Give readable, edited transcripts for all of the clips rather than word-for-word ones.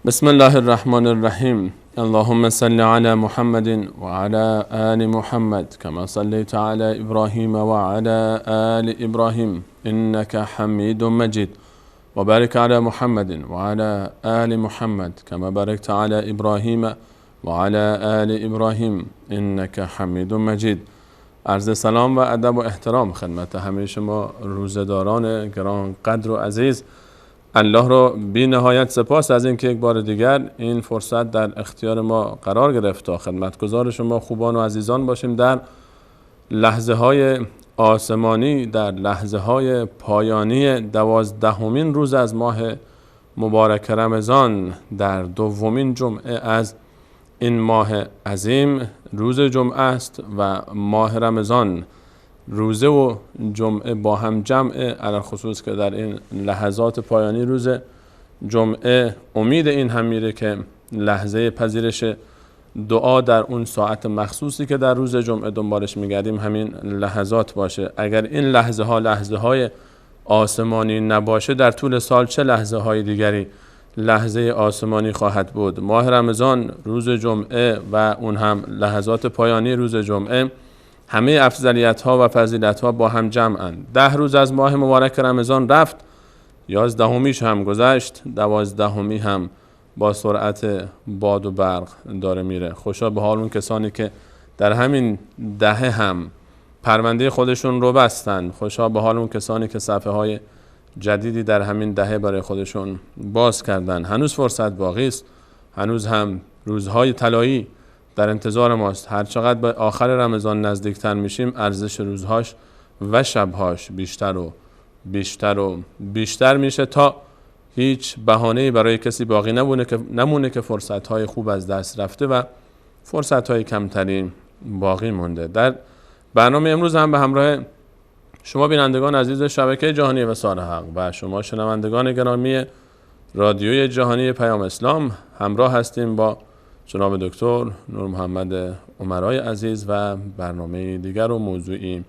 بسم الله الرحمن الرحیم. اللهم صل علی محمد وعلى آل محمد كما صليت على ابراهیم وعلى آل ابراهیم انك حمید مجید وبارك على محمد وعلى آل محمد كما باركت على ابراهیم وعلى آل ابراهیم انك حمید مجید. عرض سلام و ادب و احترام خدمت همه شما روزداران گران قدر و عزیز. الله را بی نهایت سپاس از اینکه یک بار دیگر این فرصت در اختیار ما قرار گرفت تا خدمتگزار شما خوبان و عزیزان باشیم در لحظه های آسمانی، در لحظه های پایانی 12مین روز از ماه مبارک رمضان، در دومین جمعه از این ماه عظیم. روز جمعه است و ماه رمضان روزه و جمعه با هم جمعه، علی خصوص که در این لحظات پایانی روز جمعه امید این هم میره که لحظه پذیرش دعا در اون ساعت مخصوصی که در روز جمعه دنبالش میگردیم همین لحظات باشه. اگر این لحظه های آسمانی نباشه، در طول سال چه لحظه های دیگری لحظه آسمانی خواهد بود؟ ماه رمضان، روز جمعه و اون هم لحظات پایانی روز جمعه، همه افضلیت ها و فضیلت ها با هم جمعند. 10 روز از ماه مبارک رمضان رفت، 11میش هم گذشت، 12می هم با سرعت باد و برق داره میره. خوشا به حال اون کسانی که در همین دهه هم پرونده خودشون رو بستن. خوشا به حال اون کسانی که صفحه های جدیدی در همین دهه برای خودشون باز کردن. هنوز فرصت باقی است، هنوز هم روزهای طلایی در انتظار ماست. هر چقدر به آخر رمضان نزدیکتر میشیم، ارزش روزهاش و شبهاش بیشتر و بیشتر و بیشتر میشه تا هیچ بهانه‌ای برای کسی باقی نمونه که فرصت‌های خوب از دست رفته و فرصت‌های کمتری باقی مونده. در برنامه امروز هم به همراه شما بینندگان عزیز شبکه جهانی وصال حق و شما شنوندگان گرامی رادیوی جهانی پیام اسلام همراه هستیم با جناب دکتر نور محمد عمرای عزیز و برنامه دیگر و موضوعی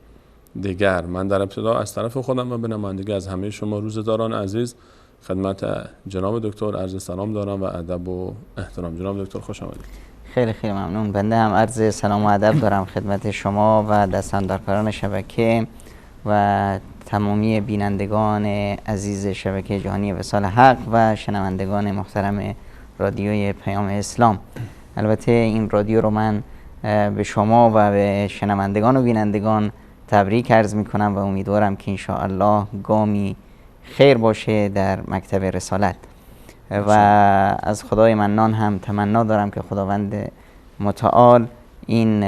دیگر. من در ابتدا از طرف خودم و به نمایندگی از همه شما روزداران عزیز خدمت جناب دکتر عرض سلام دارم و ادب و احترام. جناب دکتر خوش آمدید. خیلی خیلی ممنون. بنده هم عرض سلام و ادب دارم خدمت شما و دستاندارکاران شبکه و تمامی بینندگان عزیز شبکه جهانی وصال حق و شنوندگان محترم رادیوی پیام اسلام. البته این رادیو رو من به شما و به شنوندگان و بینندگان تبریک عرض می کنم و امیدوارم که انشاءالله گامی خیر باشه در مکتب رسالت و از خدای منان هم تمنا دارم که خداوند متعال این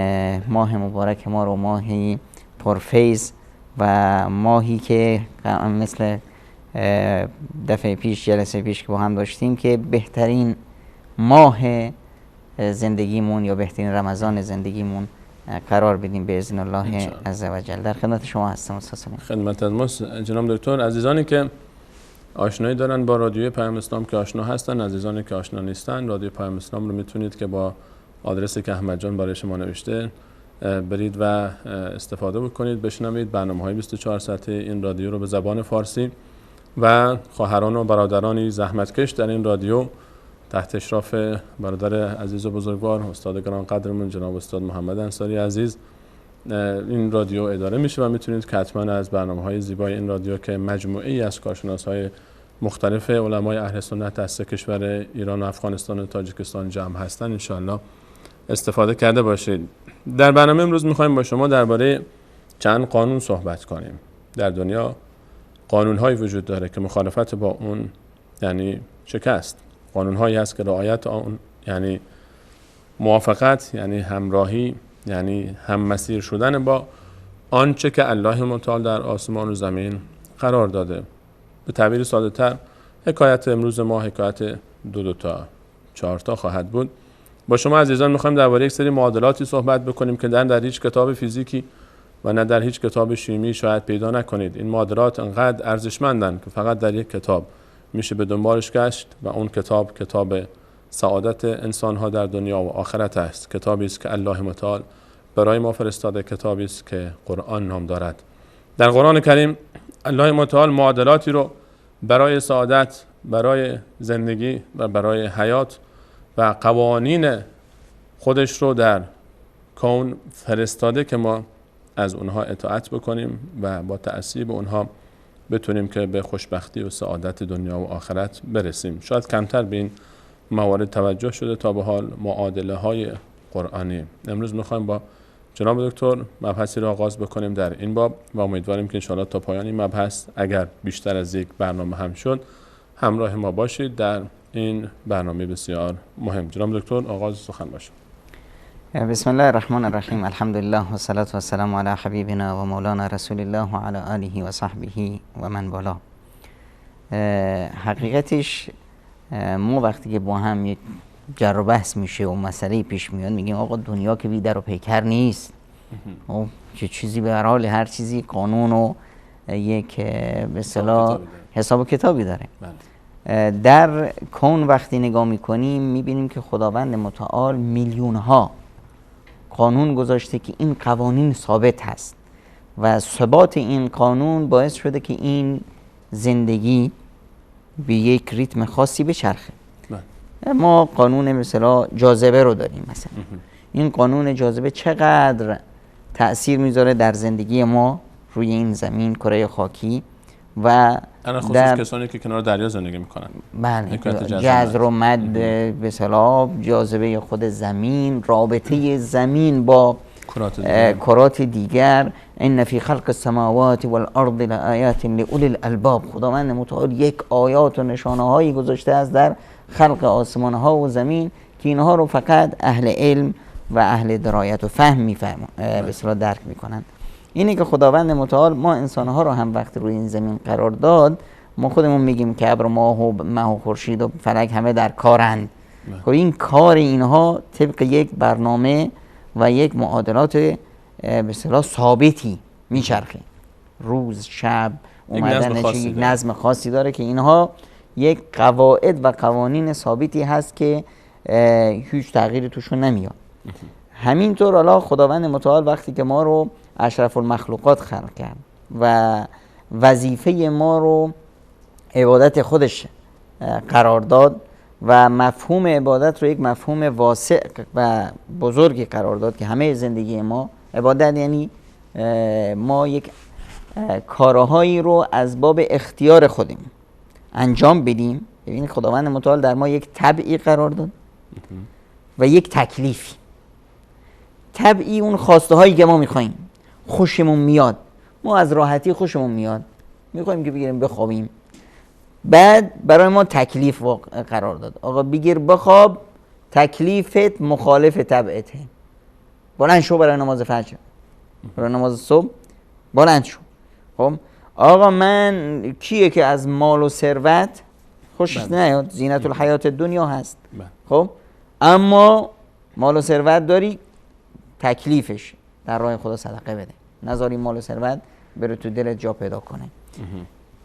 ماه مبارک ما رو ماهی پرفیض و ماهی که مثل دفعه پیش جلسه پیش که با هم داشتیم که بهترین ماه زندگیمون یا بهترین رمضان زندگیمون قرار بدیم به اذن الله عزوجل. در خدمت شما هستم استاد سلیم. خدمت از ما جناب دکتر. عزیزانی که آشنایی دارن با رادیوی پیام اسلام که آشنا هستن، عزیزانی که آشنا نیستن، رادیو پیام اسلام رو میتونید که با آدرسی که احمد جان برای شما نوشته برید و استفاده بکنید، بشنوید برنامه‌های 24 ساعته این رادیو رو به زبان فارسی و خواهران و برادرانی زحمتکش در این رادیو تحت اشراف برادر عزیز و بزرگوار استاد گران قدرمون جناب استاد محمد انصاری عزیز این رادیو اداره میشه و میتونید که حتما از برنامه‌های زیبای این رادیو که مجموعه‌ای از کارشناس‌های مختلف علمای اهل سنت از کشور ایران و افغانستان و تاجیکستان جمع هستن ان شاءالله استفاده کرده باشید. در برنامه امروز می‌خوایم با شما درباره چند قانون صحبت کنیم. در دنیا قانون‌هایی وجود داره که مخالفت با اون یعنی شکست. قانون‌هایی هست که رعایت اون یعنی موافقت، یعنی همراهی، یعنی هم مسیر شدن با آنچه که الله متعال در آسمان و زمین قرار داده. به تعبیر ساده تر حکایت امروز ما حکایت دو تا 4 تا خواهد بود. با شما عزیزان میخوایم درباره یک سری معادلاتی صحبت بکنیم که در هیچ کتاب فیزیکی و نه در هیچ کتاب شیمی شاید پیدا نکنید. این معادلات انقدر ارزشمندن که فقط در یک کتاب میشه به دنبالش گشت و اون کتاب کتاب سعادت انسان‌ها در دنیا و آخرت است. کتابی است که الله متعال برای ما فرستاده، کتابی است که قرآن نام دارد. در قرآن کریم الله متعال معادلاتی رو برای سعادت، برای زندگی و برای حیات و قوانین خودش رو در کون فرستاده که ما از اونها اطاعت بکنیم و با تأثیر اونها بتونیم که به خوشبختی و سعادت دنیا و آخرت برسیم. شاید کمتر به این موارد توجه شده تا به حال معادله های قرآنی. امروز میخوایم با جناب دکتر مبحثی را آغاز بکنیم در این باب و امیدواریم که انشاءالله تا پایان این مبحث اگر بیشتر از یک برنامه هم شد همراه ما باشید در این برنامه بسیار مهم. جناب دکتر آغاز سخن باشید. بسم الله الرحمن الرحیم. الحمدلله و صلات و سلام علی حبیبنا و مولانا رسول الله و علی آله و صحبه و من والا. حقیقتش ما وقتی که با هم یک جر و بحث میشه و مسئله پیش میاد میگیم آقا دنیا که بی در و پیکر نیست، چه چیزی به هر حال هر چیزی قانون و یک به اصطلاح حساب کتابی داره. در کون وقتی نگاه میکنیم میبینیم که خداوند متعال میلیون ها قانون گذاشته که این قوانین ثابت هست و ثبات این قانون باعث شده که این زندگی به یک ریتم خاصی بچرخه. ما قانون مثلا جاذبه رو داریم مثلا. این قانون جاذبه چقدر تأثیر میذاره در زندگی ما روی این زمین کره خاکی و خصوص کسانی که کنار دریا زندگی میکنن. بله، جذر و مد به اصطلاح جاذبه خود زمین، رابطه زمین با کرات دیگر. ان فی خلق السماوات والارض لآیات لأولی الالباب. خداوند متعال یک آیات و نشانه هایی گذاشته است در خلق آسمان ها و زمین که اینها رو فقط اهل علم و اهل درایت و فهم میفهمن، به اصطلاح درک میکنن. اینه که خداوند متعال ما انسان ها رو هم وقتی روی این زمین قرار داد، ما خودمون میگیم که ابر ماه و خورشید و فلک همه در کارند. خب این کار اینها طبق یک برنامه و یک معادلات به اصطلاح ثابتی میچرخه. روز، شب، اومدن یک نظم خاصی داره که اینها یک قواعد و قوانین ثابتی هست که هیچ تغییری توشون نمیاد. همینطور حالا خداوند متعال وقتی که ما رو اشرف المخلوقات خلق کرد و وظیفه ما رو عبادت خودش قرار داد و مفهوم عبادت رو یک مفهوم واسع و بزرگی قرار داد که همه زندگی ما عبادت یعنی ما یک کارهایی رو از باب اختیار خودم انجام بدیم. ببینید خداوند متعال در ما یک طبعی قرار داد و یک تکلیفی. طبعی اون خواسته هایی که ما میخواییم، خوشمون میاد، ما از راحتی خوشمون میاد میخوایم که بگیریم بخوابیم. بعد برای ما تکلیف قرار داد، آقا بگیر بخواب، تکلیفت مخالف طبعته، بلند شو برای نماز فجر، برای نماز صبح بلند شو. خب آقا من کیه که از مال و ثروت خوشش نیاد؟ زینت الحیات دنیا هست. خب اما مال و ثروت داری، تکلیفش در راه خدا صدقه بده، نذاری مال و ثروت بره تو دلت جا پیدا کنه.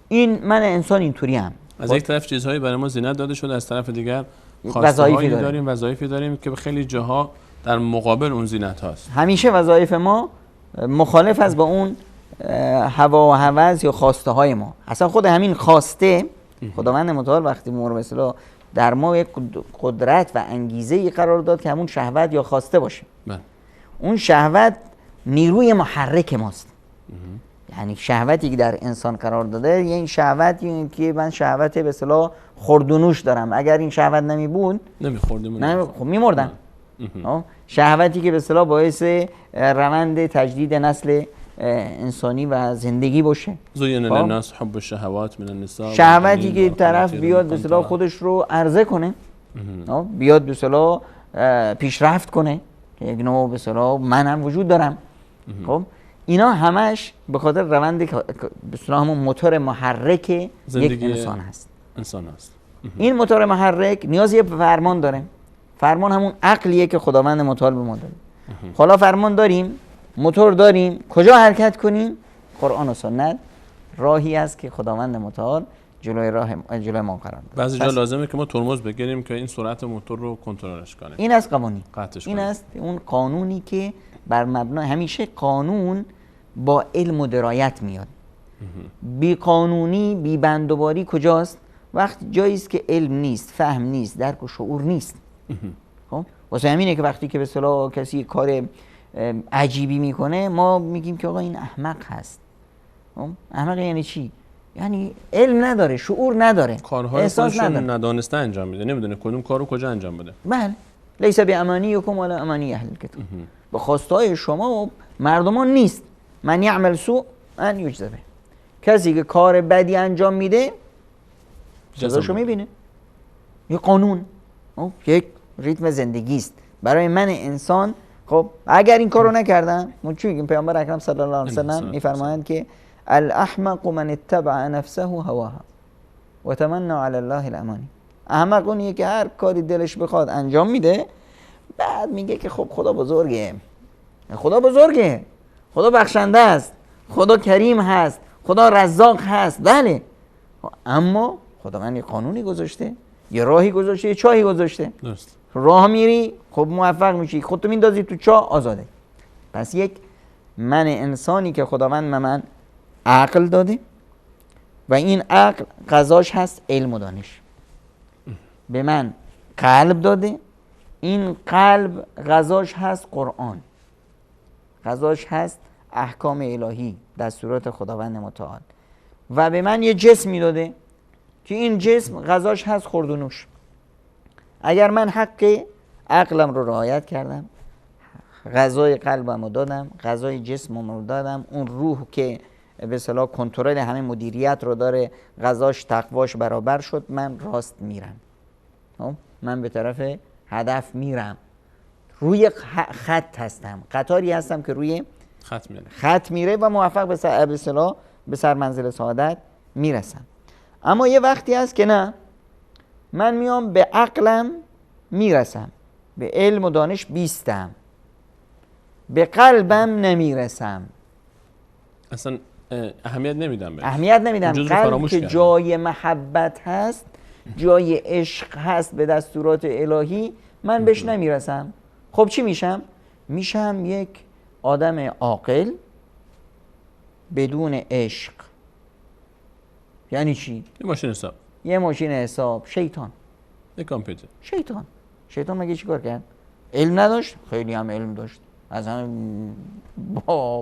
این من انسان اینطوری هم از یک طرف چیزهایی برای ما زینت داده شده، از طرف دیگر وظایفی داریم، وظایفی داریم که به خیلی جاها در مقابل اون زینت هاست. همیشه وظایف ما مخالف است با اون هوا و هوس یا خواسته های ما. اصلا خود همین خواسته خداوند متعال وقتی ما رو مثلا در ما یک قدرت و انگیزه ای قرار داد که همون شهوت یا خواسته باشه. اون شهوت نیروی محرک ماست. یعنی شهوتی که در انسان قرار داده، یعنی شهوتی که من شهوت به اصطلاح خورد و نوش دارم، اگر این شهوت نمی بود خب میمردم. شهوتی که به اصطلاح باعث روند تجدید نسل انسانی و زندگی باشه. زین للناس حب الشهوات من النساء. شهوتی که طرف بیاد به اصطلاح خودش رو عرضه کنه، بیاد به اصطلاح پیشرفت کنه، یک نوع به اصطلاح من هم وجود دارم. خب اینا همش به خاطر روند به اصطلاح همون موتور محرک یک انسان هست. این موتور محرک نیازی به فرمان داره. فرمان همون عقلیه که خداوند متعال به ما داره. حالا فرمان داریم، موتور داریم، کجا حرکت کنیم؟ قرآن و سنت راهی است که خداوند متعال جلوی ما قرار داده. بعضی جا لازمه که ما ترمز بگیریم که این سرعت موتور رو کنترلش کنیم. این از قوانین، این است اون قانونی که بر مبنای همیشه قانون با علم و درایت میاد. بی قانونی، بی بندوباری کجاست؟ وقتی جایی است که علم نیست، فهم نیست، درک و شعور نیست. خب واسه همینه که وقتی که به اصطلاح کسی کار عجیبی میکنه ما میگیم که آقا این احمق هست. احمق یعنی چی؟ یعنی علم نداره، شعور نداره، احساس نداره، ندانسته انجام میده، نمیدونه کدوم کارو کجا انجام بده. بله، لیس بامانیکم ولا امانی اهل الکتاب. به خواستهای شما و مردمان نیست. من یعمل سوء ان یجزا به. کسی که کار بدی انجام میده جزاشو میبینه. یه قانون، یک ریتم زندگی است برای من انسان. خب اگر این کارو نکردم، ما چی میگیم؟ پیامبر اکرم صلی الله علیه و سلم میفرمایند که الاحمق من اتبع نفسه هواها و تمنى علی الله الامانی. احمق اونیه که هر کاری دلش بخواد انجام میده، بعد میگه که خب خدا بزرگه، خدا بزرگه، خدا بخشنده است، خدا کریم هست، خدا رزاق هست. بله، اما خدا من یه قانونی گذاشته، یه راهی گذاشته، یه چاهی گذاشته. درست. راه میری خب موفق میشی، خودتو میندازی تو چاه، آزاده. پس یک من انسانی که خداوند من عقل داده و این عقل غذاش هست علم و دانش. به من قلب داده، این قلب غذاش هست قرآن، غذاش هست احکام الهی، دستورات خداوند متعال. و به من یه جسمی داده که این جسم غذاش هست خورد و نوش. اگر من حق عقلم رو رعایت کردم، غذای قلبم رو دادم، غذای جسمم رو دادم، اون روح که به اصطلاح کنترل همه مدیریت رو داره غذاش تقواش برابر شد، من راست میرم، من به طرف هدف میرم، روی خط هستم، قطاری هستم که روی خط میره و موفق به اصطلاح به سرمنزل سعادت میرسم. اما یه وقتی هست که نه، من میام به عقلم میرسم، به علم و دانش بیستم، به قلبم نمیرسم، اصلا اهمیت نمیدم بهش. اهمیت نمیدم. قلب که جای محبت هست، جای عشق هست به دستورات الهی، من بهش نمیرسم. خب چی میشم؟ میشم یک آدم عاقل بدون عشق. یعنی چی؟ یه ماشین حساب، شیطان، یه کامپیوتر. شیطان مگه چی کار کرد؟ علم نداشت؟ خیلی هم علم داشت، از همه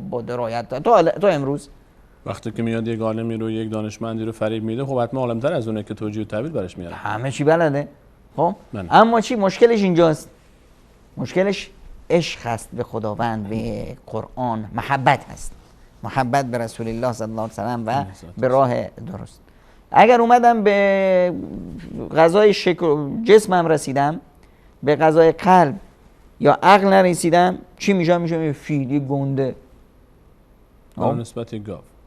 با درایت. تو امروز وقتی که میاد یک عالمی رو، یک دانشمندی رو فریب میده، خب حتما عالم‌تر از اونه که توجیه و تعبیر برش میاره، همه چی بلده. خب اما چی مشکلش اینجاست؟ مشکلش عشق هست به خداوند، به قرآن، محبت هست، محبت به رسول الله صلی الله علیه و سلم و به راه درست. اگر اومدم به غذای جسمم رسیدم، به غذای قلب یا عقل نرسیدم، چی میشم؟ میشم یه فیل، یه گنده، با نسبت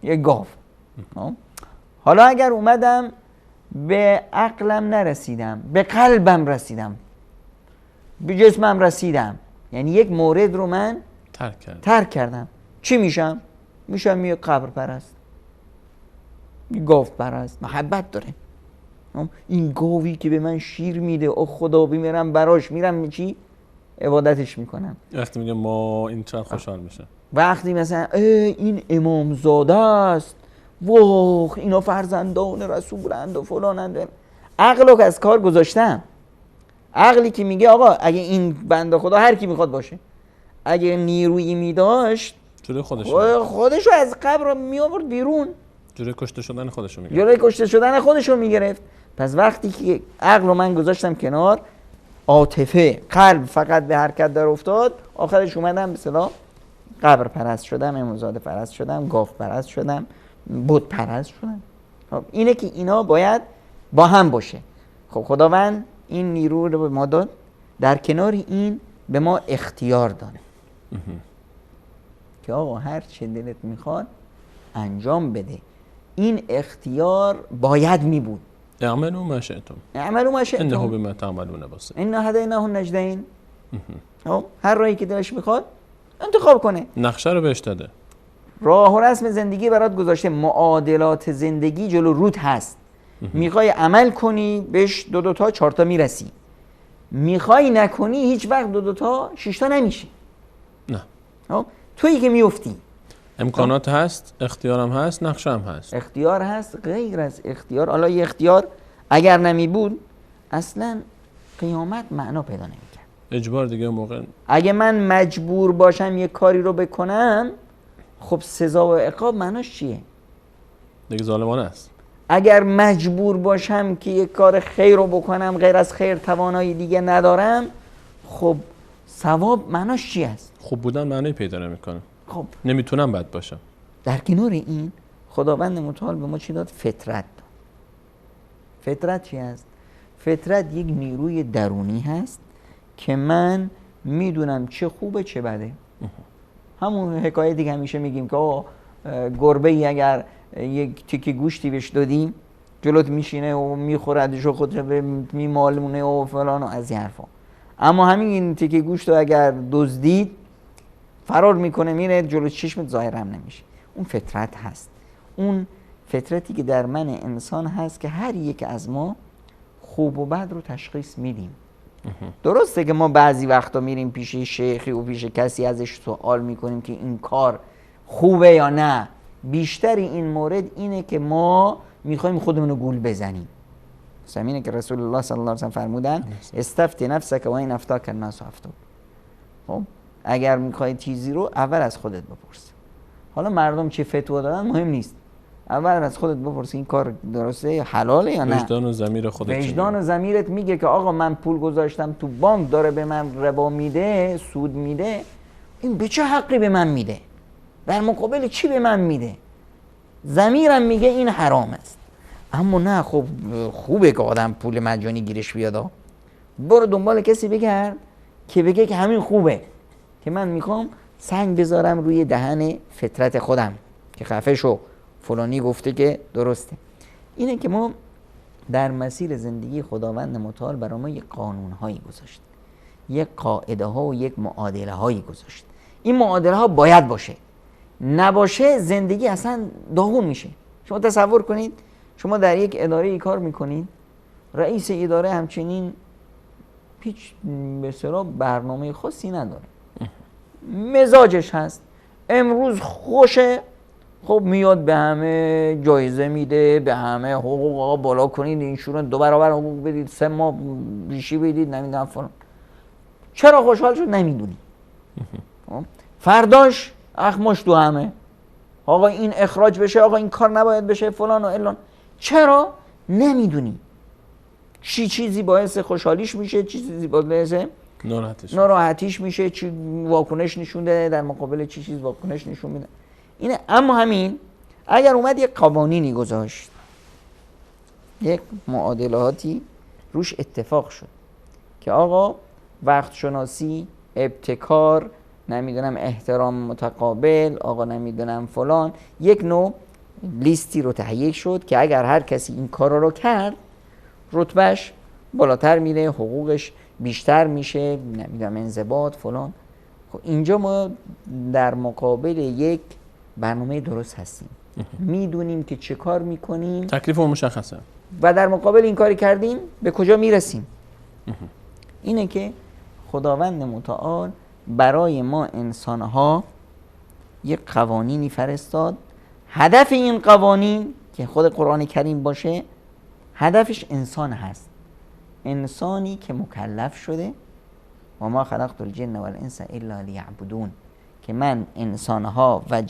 یه گاو. حالا اگر اومدم به عقلم نرسیدم، به قلبم رسیدم، به جسمم رسیدم، یعنی یک مورد رو من ترک کردم، چی میشم؟ میشم یه قبر پرست، یه گاو پرست. محبت داره این گاوی که به من شیر میده، او خدا بیمیرم براش، میرم چی؟ عبادتش میکنم. وقتی میگه ما این چقدر خوشحال میشه، وقتی مثلا این امامزاده است، واخ اینا فرزندان رسولند و فلانند، عقلو که از کار گذاشتم. عقلی که میگه آقا اگه این بنده خدا هر کی میخواد باشه، اگه نیرویی میداشت خودشو از قبر میآورد بیرون، جلوی کشته شدن خودشو میگرفت. پس وقتی که عقل رو من گذاشتم کنار، عاطفه، قلب فقط به حرکت در افتاد، آخرش اومدم به اصطلاح قبر پرست شدم، امامزاده پرست شدم، گاو پرست شدم، بت پرست شدم. خب اینه که اینا باید با هم باشه. خب خداوند این نیرو رو به ما داد، در کنار این به ما اختیار داده. که آقا هر چه دلت میخواد انجام بده. این اختیار باید می بود. اعملوا ما شئتم اعملوا ما شئتم انه بما تعملون بصیر. انا هدیناه النجدین. هر راهی که دلش میخواد انتخاب کنه. نقشه رو بهش داده. راه و رسم زندگی برات گذاشته، معادلات زندگی جلو رود هست. میخوای عمل کنی بهش دو تا 4 تا میرسی، میخوای نکنی هیچ وقت 2 تا 6 تا نمیشه. نه تویی که میفتی. امکانات هست، اختیارم هست، نقشه هم هست. اختیار هست، غیر از اختیار. حالا یه اختیار اگر نمی بود اصلا قیامت معنا پیدا نمیکرد. اجبار دیگه موقع. اگه من مجبور باشم یه کاری رو بکنم، خب سزا و عقاب معناش چیه؟ دیگه ظالمانه است. اگر مجبور باشم که یک کار خیر رو بکنم، غیر از خیر توانایی دیگه ندارم، خب ثواب معناش چی است؟ خوب بودن معنی پیدا نمیکنه. خب نمیتونم بد باشم. در کنار این خداوند متعال به ما چی داد؟ فطرت داد. فطرت چی است؟ فطرت یک نیروی درونی هست که من میدونم چه خوبه چه بده. همون حکایه دیگه همیشه میگیم که گربه ای اگر یک تیکه گوشتی بهش دادیم جلوت میشینه و میخوردش و خودش میمالونه و فلان و از این حرفا، اما همین تیکه گوشت رو اگر دزدید فرار میکنه میره جلو چشمت ظاهر هم نمیشه. اون فطرت هست. اون فطرتی که در من انسان هست که هر یک از ما خوب و بد رو تشخیص میدیم. درسته که ما بعضی وقتا میریم پیش شیخی و پیش کسی ازش سوال میکنیم که این کار خوبه یا نه. بیشتر این مورد اینه که ما میخوایم خودمون رو گول بزنیم. همینه که رسول الله صلی الله علیه و سلم فرمودن استفت نفسک و این افتاک الناس افتوک. خب اگر میخوای چیزی رو اول از خودت بپرس. حالا مردم چه فتوا دادن مهم نیست، اول از خودت بپرس این کار درسته، حلاله یا نه. وجدان و ضمیر خودت، وجدان و ضمیرت میگه که آقا من پول گذاشتم تو بانک داره به من ربا میده، سود میده، این به چه حقی به من میده؟ در مقابل چی به من میده؟ ضمیرم میگه این حرام است. اما نه، خب خوبه که آدم پول مجانی گیرش بیاد. برو دنبال کسی بگرد که بگه که همین خوبه، که من میخوام سنگ بذارم روی دهن فطرت خودم که خفه شو، فلانی گفته که درسته. اینه که ما در مسیر زندگی خداوند متعال برای ما یک قانون هایی گذاشت، یک قاعده ها و یک معادله هایی گذاشت. این معادله ها باید باشه، نباشه زندگی اصلا داغون میشه. شما تصور کنید شما در یک اداره کار میکنید، رئیس اداره همچنین هیچ به اصطلاح برنامه خاصی نداره، مزاجش هست، امروز خوشه، خب میاد به همه جایزه میده، به همه حقوق بالا کنید، اینشورنس 2 برابر حقوق بدید، 3 ماه بیشی بدید، نمیدونم فلان. چرا خوشحال شد نمیدونی. فرداش اخماش تو همه، آقا این اخراج بشه، آقا این کار نباید بشه، فلان و علان. چرا نمیدونی. چیزی باعث خوشحالیش میشه، چیزی باعث ناراحتیش میشه، چی واکنش نشون ده در مقابل چیز واکنش نشون میده. اینه. اما همین اگر اومد یک قوانینی گذاشت، یک معادلاتی روش اتفاق شد که آقا وقت شناسی، ابتکار، نمیدونم احترام متقابل، آقا نمیدونم فلان، یک نوع لیستی رو تهیه شد که اگر هر کسی این کارا رو کرد رتبهش بالاتر میره، حقوقش بیشتر میشه، نمیدونم انضباط فلان. خب اینجا ما در مقابل یک برنامه درست هستیم، میدونیم که چه کار میکنیم، تکلیف مشخصه و در مقابل این کاری کردیم به کجا میرسیم. اینه که خداوند متعال برای ما انسانها یک قوانینی فرستاد. هدف این قوانین که خود قرآن کریم باشه، هدفش انسان هست، انسانی که مکلف شده و ما خلقت الجن والانس الا لیعبدون، که من انسانها و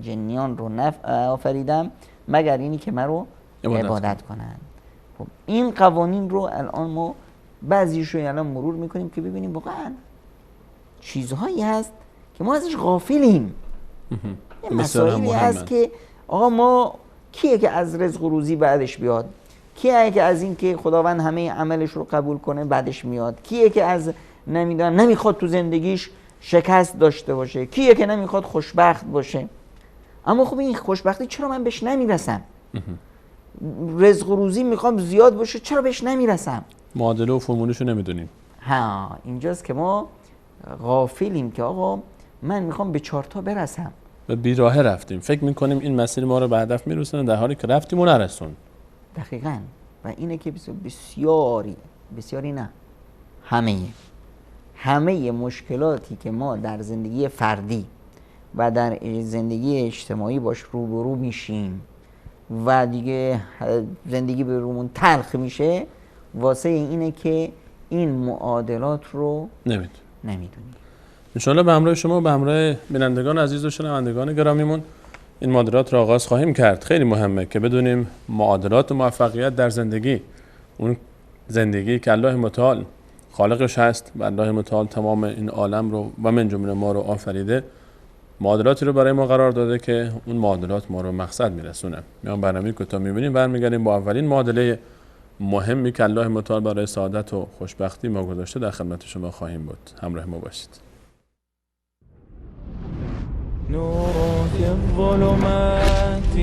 جنیان رو آفریدم مگر اینی که من رو عبادت کنند. خب این قوانین رو الان ما بعضیش رو الان مرور میکنیم که ببینیم واقعا چیزهایی هست که ما ازش غافلیم. یه مسائلی هست که آقا ما کیه که از رزق و روزی بعدش بیاد؟ کیه که از این که خداوند همه عملش رو قبول کنه بعدش میاد؟ کیه که از نمیدونم نمیخواد تو زندگیش شکست داشته باشه، کیه که نمیخواد خوشبخت باشه؟ اما خب این خوشبختی چرا من بهش نمیرسم؟ رزق و روزی میخوام زیاد باشه، چرا بهش نمیرسم؟ معادله و فرمولشو نمیدونیم. اینجاست که ما غافلیم که آقا من میخوام به 4 تا برسم و بیراهه رفتیم، فکر میکنیم این مسیر ما رو به هدف میرسونه، در حالی که رفتیم و نرسون. دقیقاً. و اینه که بسیاری نه، همه مشکلاتی که ما در زندگی فردی و در زندگی اجتماعی باش روبرو میشیم و دیگه زندگی به رومون تلخ میشه، واسه اینه که این معادلات رو نمیدونیم. انشاءالله به همراه شما و به همراه بینندگان عزیز و شنوندگان گرامیمون این معادلات را آغاز خواهیم کرد. خیلی مهمه که بدونیم معادلات و موفقیت در زندگی، اون زندگی که الله متعال خالقش هست و الله متعال تمام این عالم رو و من جمله ما رو آفریده، معادلاتی رو برای ما قرار داده که اون معادلات ما رو مقصد میرسونه. میان برنامه کوتاه میبینیم، برمیگردیم با اولین معادله مهمی که الله متعال برای سعادت و خوشبختی ما گذاشته در خدمت شما خواهیم بود. همراه ما باشید. نور في الظلمات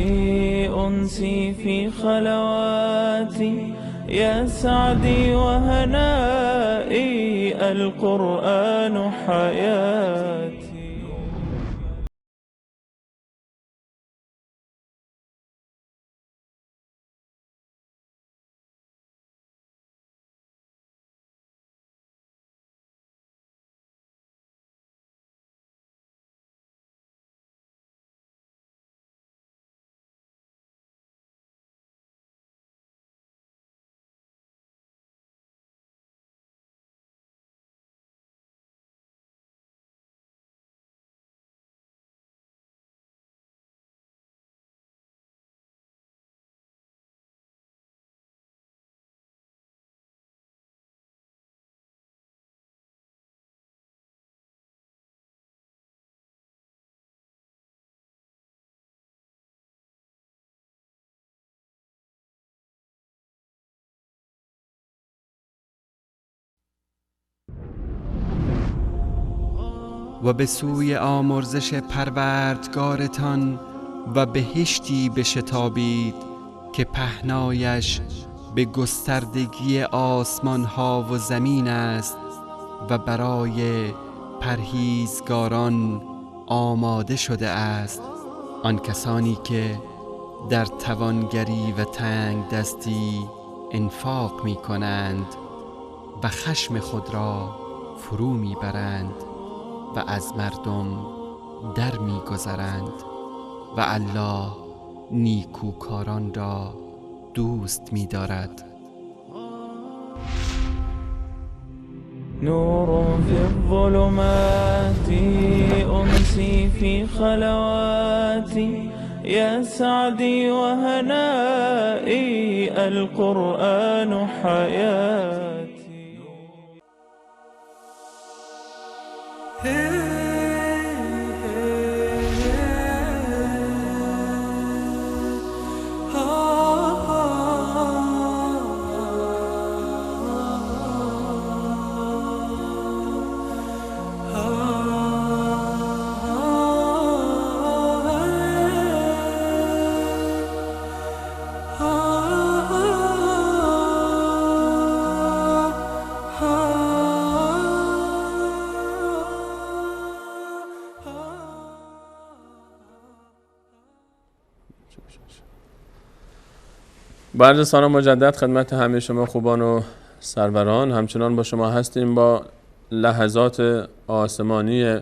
أنسي في خلواتي يا سعدي وهنائي القرآن حياتي. و به سوی آمرزش پروردگارتان و بهشتی بشتابید که پهنایش به گستردگی آسمان ها و زمین است و برای پرهیزگاران آماده شده است. آن کسانی که در توانگری و تنگ دستی انفاق می کنند و خشم خود را فرو می برند و از مردم در می گذرند و الله نیکوکاران را دوست می دارد. نور في الظلمات أنسي في خلواتي يا سعدي وهنائي القرآن حياتي. بعد سلام مجدد خدمت همه شما خوبان و سروران، همچنان با شما هستیم با لحظات آسمانی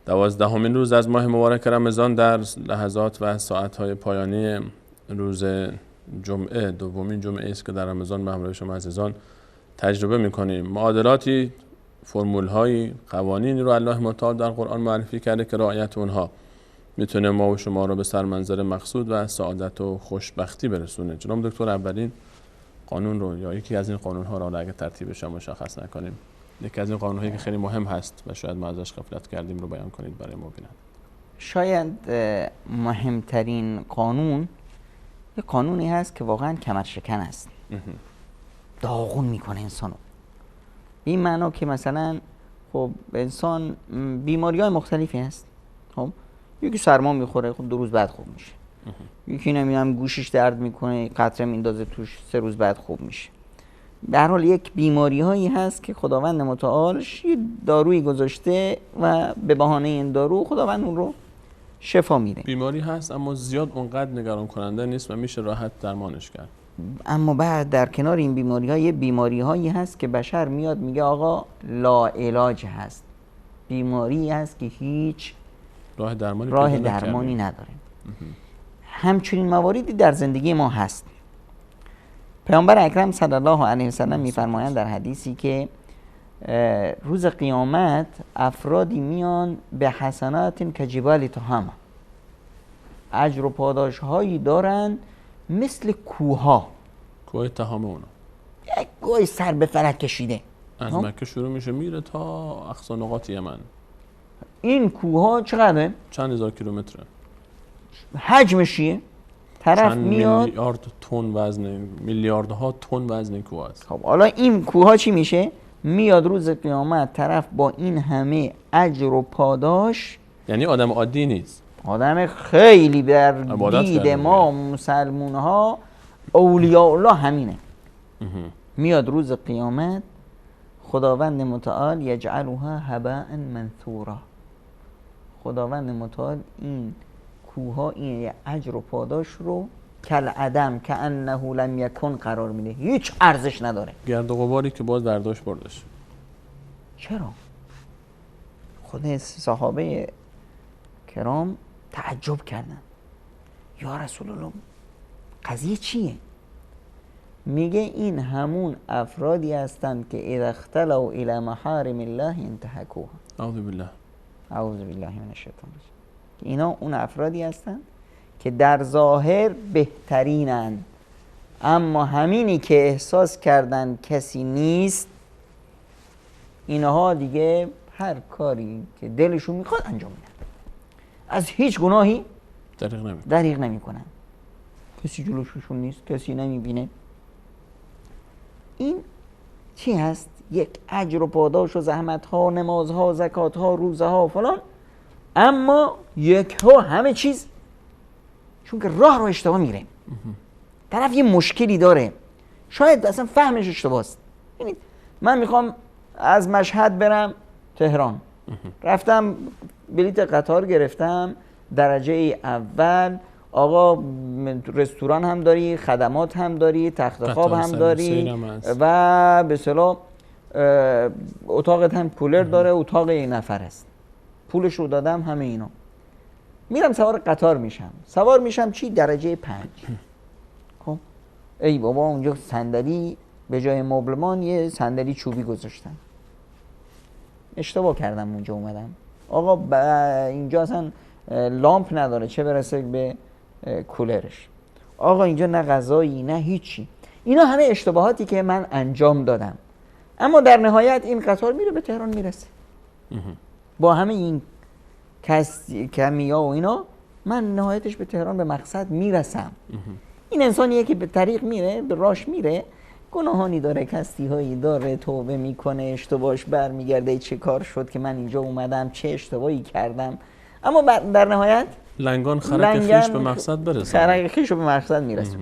12مین روز از ماه مبارک رمضان در لحظات و ساعتهای پایانی روز جمعه، دومین جمعه است که در رمضان به همراه شما عزیزان تجربه می‌کنیم. معادلاتی، فرمول‌هایی، قوانینی رو الله متعال در قرآن معرفی کرده که رعایت اونها میتونه ما و شما رو به سرمنزل مقصود و سعادت و خوشبختی برسونه. جناب دکتر، اولین قانون رو یا یکی از این قانون‌ها رو اگه ترتیبش رو مشخص نکنیم، یکی از این قانون‌هایی که خیلی مهم هست و شاید ما ازش غفلت کردیم رو بیان کنید برای ما بینند. شاید مهمترین قانون یه قانونی هست که واقعا کمر شکن است، داغون میکنه انسانو. این معنا که مثلا خب خب انسان بیماری‌های مختلفی هست. خب یکی سرما میخوره، خب 2 روز بعد خوب میشه. یکی نمیدونم گوشش درد میکنه، قطره میندازه توش، 3 روز بعد خوب میشه. به هر حال یک بیماری هایی هست که خداوند متعال یه دارویی گذاشته و به بهانه این دارو خداوند اون رو شفا میده. بیماری هست اما زیاد اونقدر نگران کننده نیست و میشه راحت درمانش کرد. اما بعد در کنار این بیماری هایی هست که بشر میاد میگه آقا لا علاج هست، بیماری هست که هیچ راه درمانی نداره. همچنین مواردی در زندگی ما هست. پیامبر اکرم صلی الله علیه و سلم میفرمایند در حدیثی که روز قیامت افرادی میان به حسنات کجبال تهامه، اجر و پاداش هایی دارن مثل کوه تهامه. اونا یک کوه سر به فلک کشیده از مکه شروع میشه میره تا اقصا نقاط یمن. این کوه چقدره؟ چند هزار کیلومتره. حجمشیه؟ طرف میاد میلیارد تن وزن، میلیاردها تن وزن این کوه است. خب حالا این کوه چی میشه؟ میاد روز قیامت طرف با این همه اجر و پاداش، یعنی آدم عادی نیست، آدم خیلی در دید ما مسلمون ها اولیاء الله همینه. میاد روز قیامت خداوند متعال یجعلها هباء منثورا، خداوند متعال این کوها این اجر و پاداش رو کل عدم که انه لم یکن قرار میده، هیچ ارزش نداره، گرد و غباری که باز برداشت بردش. چرا؟ خود صحابه کرام تعجب کردن، یا رسول الله قضیه چیه؟ میگه این همون افرادی هستند که اذا اختلوا الى محارم الله انتهکوها. اعوذ بالله من الشیطان الرجیم. اینا اون افرادی هستند که در ظاهر بهترینند، اما همینی که احساس کردن کسی نیست، اینها دیگه هر کاری که دلشون میخواد انجام میدن، از هیچ گناهی دریغ نمیکنن. کسی جلوشون نیست، کسی نمیبینه. این چی هست؟ یک اجر و پاداش و زحمت ها، نماز ها، زکات ها، روزه ها فلان، اما یک ها همه چیز، چون که راه رو اشتباه میره. طرف یه مشکلی داره، شاید اصلا فهمش اشتباه است. ببینید من میخوام از مشهد برم تهران، رفتم بلیت قطار گرفتم درجه اول، آقا رستوران هم داری، خدمات هم داری، تخت خواب هم داری و به اصطلاح اتاقت هم کولر داره، اتاق یک نفر است، پولش رو دادم، همه اینا. میرم سوار قطار میشم، سوار میشم چی؟ درجه 5. خب ای بابا اونجا صندلی به جای مبلمان یه صندلی چوبی گذاشتن، اشتباه کردم اونجا اومدم. آقا اینجا اصلا لامپ نداره، چه برسه به کولرش. آقا اینجا نه غذایی نه هیچی. اینا همه اشتباهاتی که من انجام دادم، اما در نهایت این قطار میره به تهران میرسه. با همه این کمیا و اینا من نهایتش به تهران به مقصد میرسم. این انسانیه که به طریق میره، به راش میره، گناهانی داره، کستی هایی داره، توبه میکنه، اشتباهش برمیگرده، چه کار شد که من اینجا اومدم، چه اشتباهی کردم، اما در نهایت لنگان خرک خیش به مقصد برسه، خرک خیش به مقصد میرسه.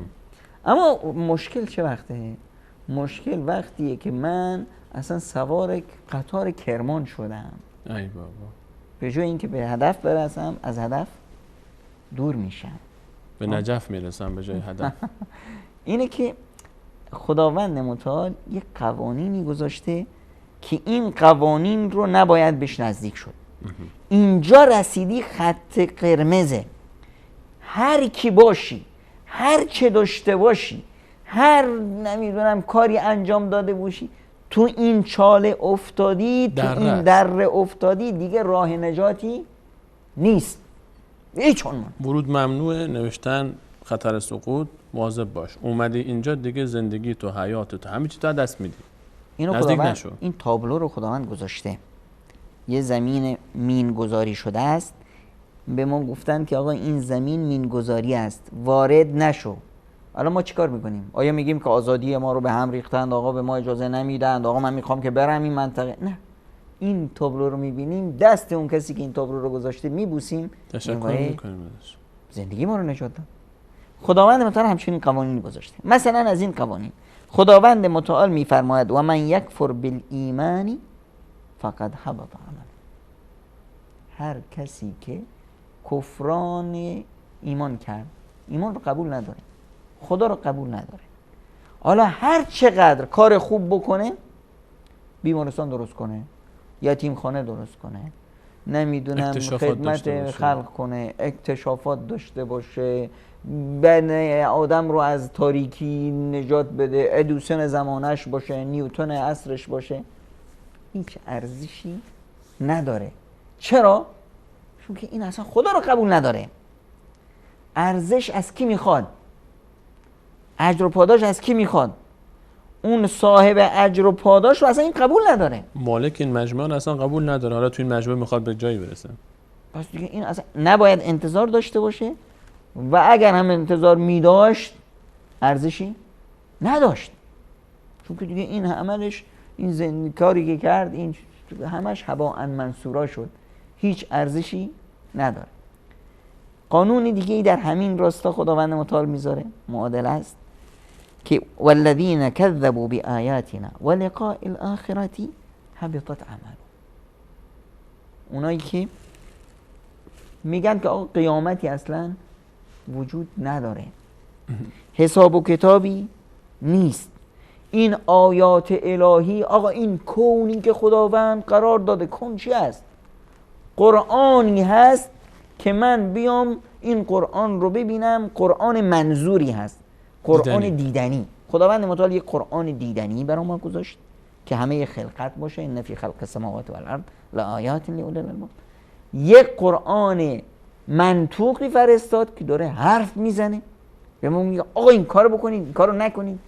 اما مشکل چه وقته؟ مشکل وقتیه که من اصلا سوار قطار کرمان شدم، ای بابا، به جای اینکه به هدف برسم از هدف دور میشم، به نجف میرسم به جای هدف. اینه که خداوند متعال یک قوانینی گذاشته که این قوانین رو نباید بهش نزدیک شد. اینجا رسیدی خط قرمزه، هر کی باشی، هر چه داشته باشی، هر نمیدونم کاری انجام داده باشی، تو این چاله افتادی، تو این دره افتادی، دیگه راه نجاتی نیست. هیچ عنوان ورود ممنوعه، نوشتن خطر سقوط، مواظب باش. اومدی اینجا دیگه زندگی تو، حیات تو، همه چی تو دست میدی. نزدیک نشو. این تابلو رو خداوند گذاشته، یه زمین مین گذاری شده است، به ما گفتن که آقا این زمین مین گذاری است، وارد نشو. حالا ما چیکار میکنیم؟ آیا میگیم که آزادی ما رو به هم ریختند، آقا به ما اجازه نمیدند، آقا من میخوام که برم این منطقه؟ نه، این تابلو رو میبینیم دست اون کسی که این تابلو رو گذاشته میبوسیم، تشکر میکنیم ازش. زندگی ما رو نجات داد. خداوند متعال همچنین قوانینی گذاشته. مثلا از این قوانین خداوند متعال میفرماید و من یکفر بالایمان فقد حبط عمله. هر کسی که کفران ایمان کرد، ایمان رو قبول نداره، خدا رو قبول نداره، حالا هر چقدر کار خوب بکنه، بیمارستان درست کنه، یتیمخانه درست کنه، نمیدونم خدمت خلق کنه، اکتشافات داشته باشه، بنی آدم رو از تاریکی نجات بده، ادیسون زمانش باشه، نیوتن عصرش باشه، هیچ ارزشی نداره. چرا؟ چون که این اصلا خدا رو قبول نداره. ارزش از کی میخواد؟ اجر و پاداش از کی میخواد؟ اون صاحب اجر و پاداش رو اصلا این قبول نداره. مالک این مجموعه اصلا قبول نداره. حالا تو این مجموعه میخواد به جایی برسه. پس دیگه این اصلا نباید انتظار داشته باشه و اگر هم انتظار میداشت ارزشی نداشت. چون که دیگه این عملش، این کاری که کرد، این همش هباء منثورا شد، هیچ ارزشی نداره. قانون دیگه ای در همین راستا خداوند متعال میذاره، معادله است که والذین کذبوا بآیاتنا ولقاء الآخرة حبطت اعمالهم. اونایی که میگن که آقا قیامتی اصلا وجود نداره، حساب و کتابی نیست، این آیات الهی، آقا این کونی که خداوند قرار داده، کون چی است؟ قرآنی هست که من بیام این قرآن رو ببینم، قرآن منظوری هست، قرآن دیدنی. خداوند متعال یک قرآن دیدنی برای ما گذاشت که همه خلقت باشه، ان فی خلق السماوات والارض لآیات لأولی الالباب. یک قرآن منطوقی فرستاد که داره حرف میزنه، به ما میگه آقا این کارو بکنید، این کارو نکنید.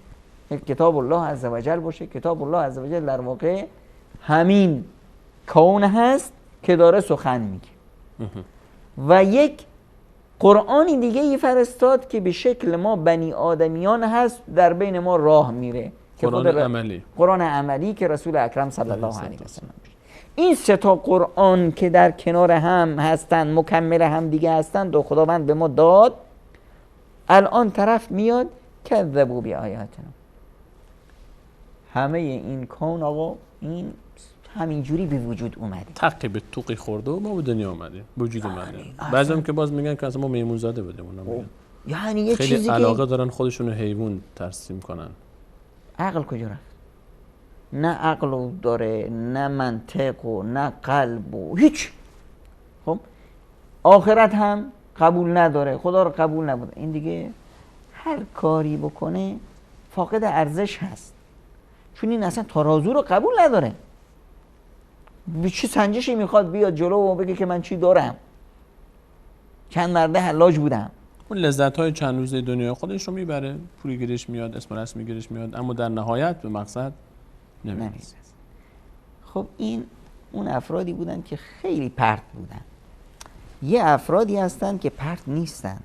کتاب الله عزوجل باشه، کتاب الله عزوجل در واقع همین کون هست که داره سخن میگه. و یک قرآنی دیگه ای فرستاد که به شکل ما بنی آدمیان هست، در بین ما راه میره، قرآن عملی، قرآن عملی که رسول اکرم صلی الله علیه و سلم. این سه تا قرآن که در کنار هم هستن، مکمل هم دیگه هستن، و خداوند به ما داد. الان طرف میاد کذبوا بآیاتنا، همه این کون آقا این همینجوری به وجود اومده، تقی به توقی خورده و ما به دنیا اومده، وجود اومده. بعضی هم که باز میگن که اصلا ما میمون زاده بودیم. یعنی یه خیلی چیزی علاقه که دارن خودشونو حیوان ترسیم کنن. عقل کجا رفت؟ نه عقل داره، نه منطق و نه قلب و هیچ. خب آخرت هم قبول نداره، خدا رو قبول نبوده. این دیگه هر کاری بکنه فاقد ارزش هست، چون این اصلا ترازو رو قبول نداره. به چه سنجشی میخواد بیاد جلو و بگه که من چی دارم، چند مرده حلاج بودم. اون لذت های چند روزه دنیا خودش رو میبره، پولی گیرش میاد، اسم رسمی گیرش میاد، اما در نهایت به مقصد نمیرسه. خب این اون افرادی بودن که خیلی پرت بودن. یه افرادی هستن که پرت نیستن،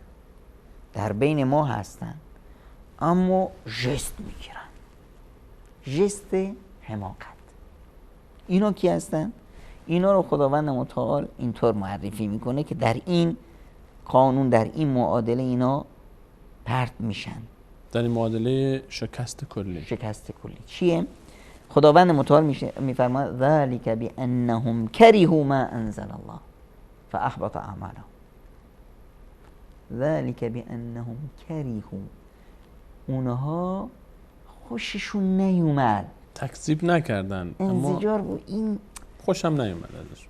در بین ما هستن، اما ژست میگیرن، ژست حماقت. اینا کی هستن؟ اینا رو خداوند متعال اینطور معرفی میکنه که در این قانون، در این معادله اینا پرت میشن. در این معادله شکست کلی. شکست کلی چیه؟ خداوند متعال میفرماید ذالک بانهم کرهوا ما انزل الله فاحبط اعمالهم. ذالک بانهم کرهوا، اونها خوششون نیومد، تکذیب نکردن، انزجار بود، این خوشم نیومد ازش.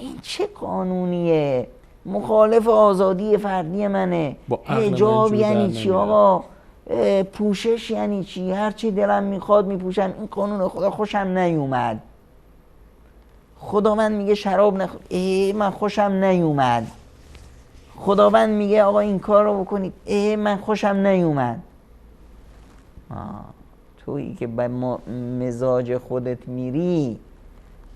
این چه قانونیه؟ مخالف آزادی فردی منه. حجاب یعنی چی آقا؟ پوشش یعنی چی؟ هر چی دلم میخواد میپوشم، این قانون خدا خوشم نیومد. خداوند میگه شراب نخور، من خوشم نیومد. خداوند میگه آقا این کار رو بکنید، من خوشم نیومد. تویی که به مزاج خودت میری،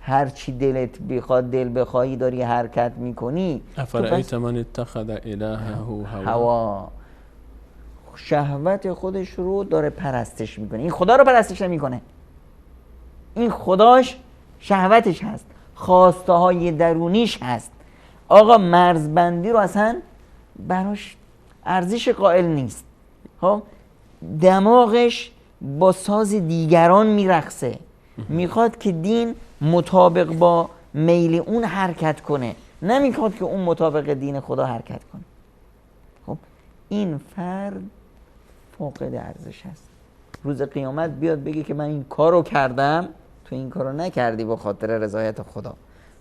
هر چی دلت بخواد، دل بخواهی داری حرکت میکنی. افرأیت من اتخذ الهه هوا، شهوت خودش رو داره پرستش میکنه. این خدا رو پرستش نمیکنه، این خداش شهوتش هست، خواسته های درونیش هست. آقا مرزبندی رو اصلا براش ارزش قائل نیست. خب دماغش با ساز دیگران میرقصه، میخواد که دین مطابق با میل اون حرکت کنه، نمیخواد که اون مطابق دین خدا حرکت کنه. خب این فرد فاقد ارزش است. روز قیامت بیاد بگه که من این کارو کردم، تو این کارو نکردی به خاطر رضایت خدا،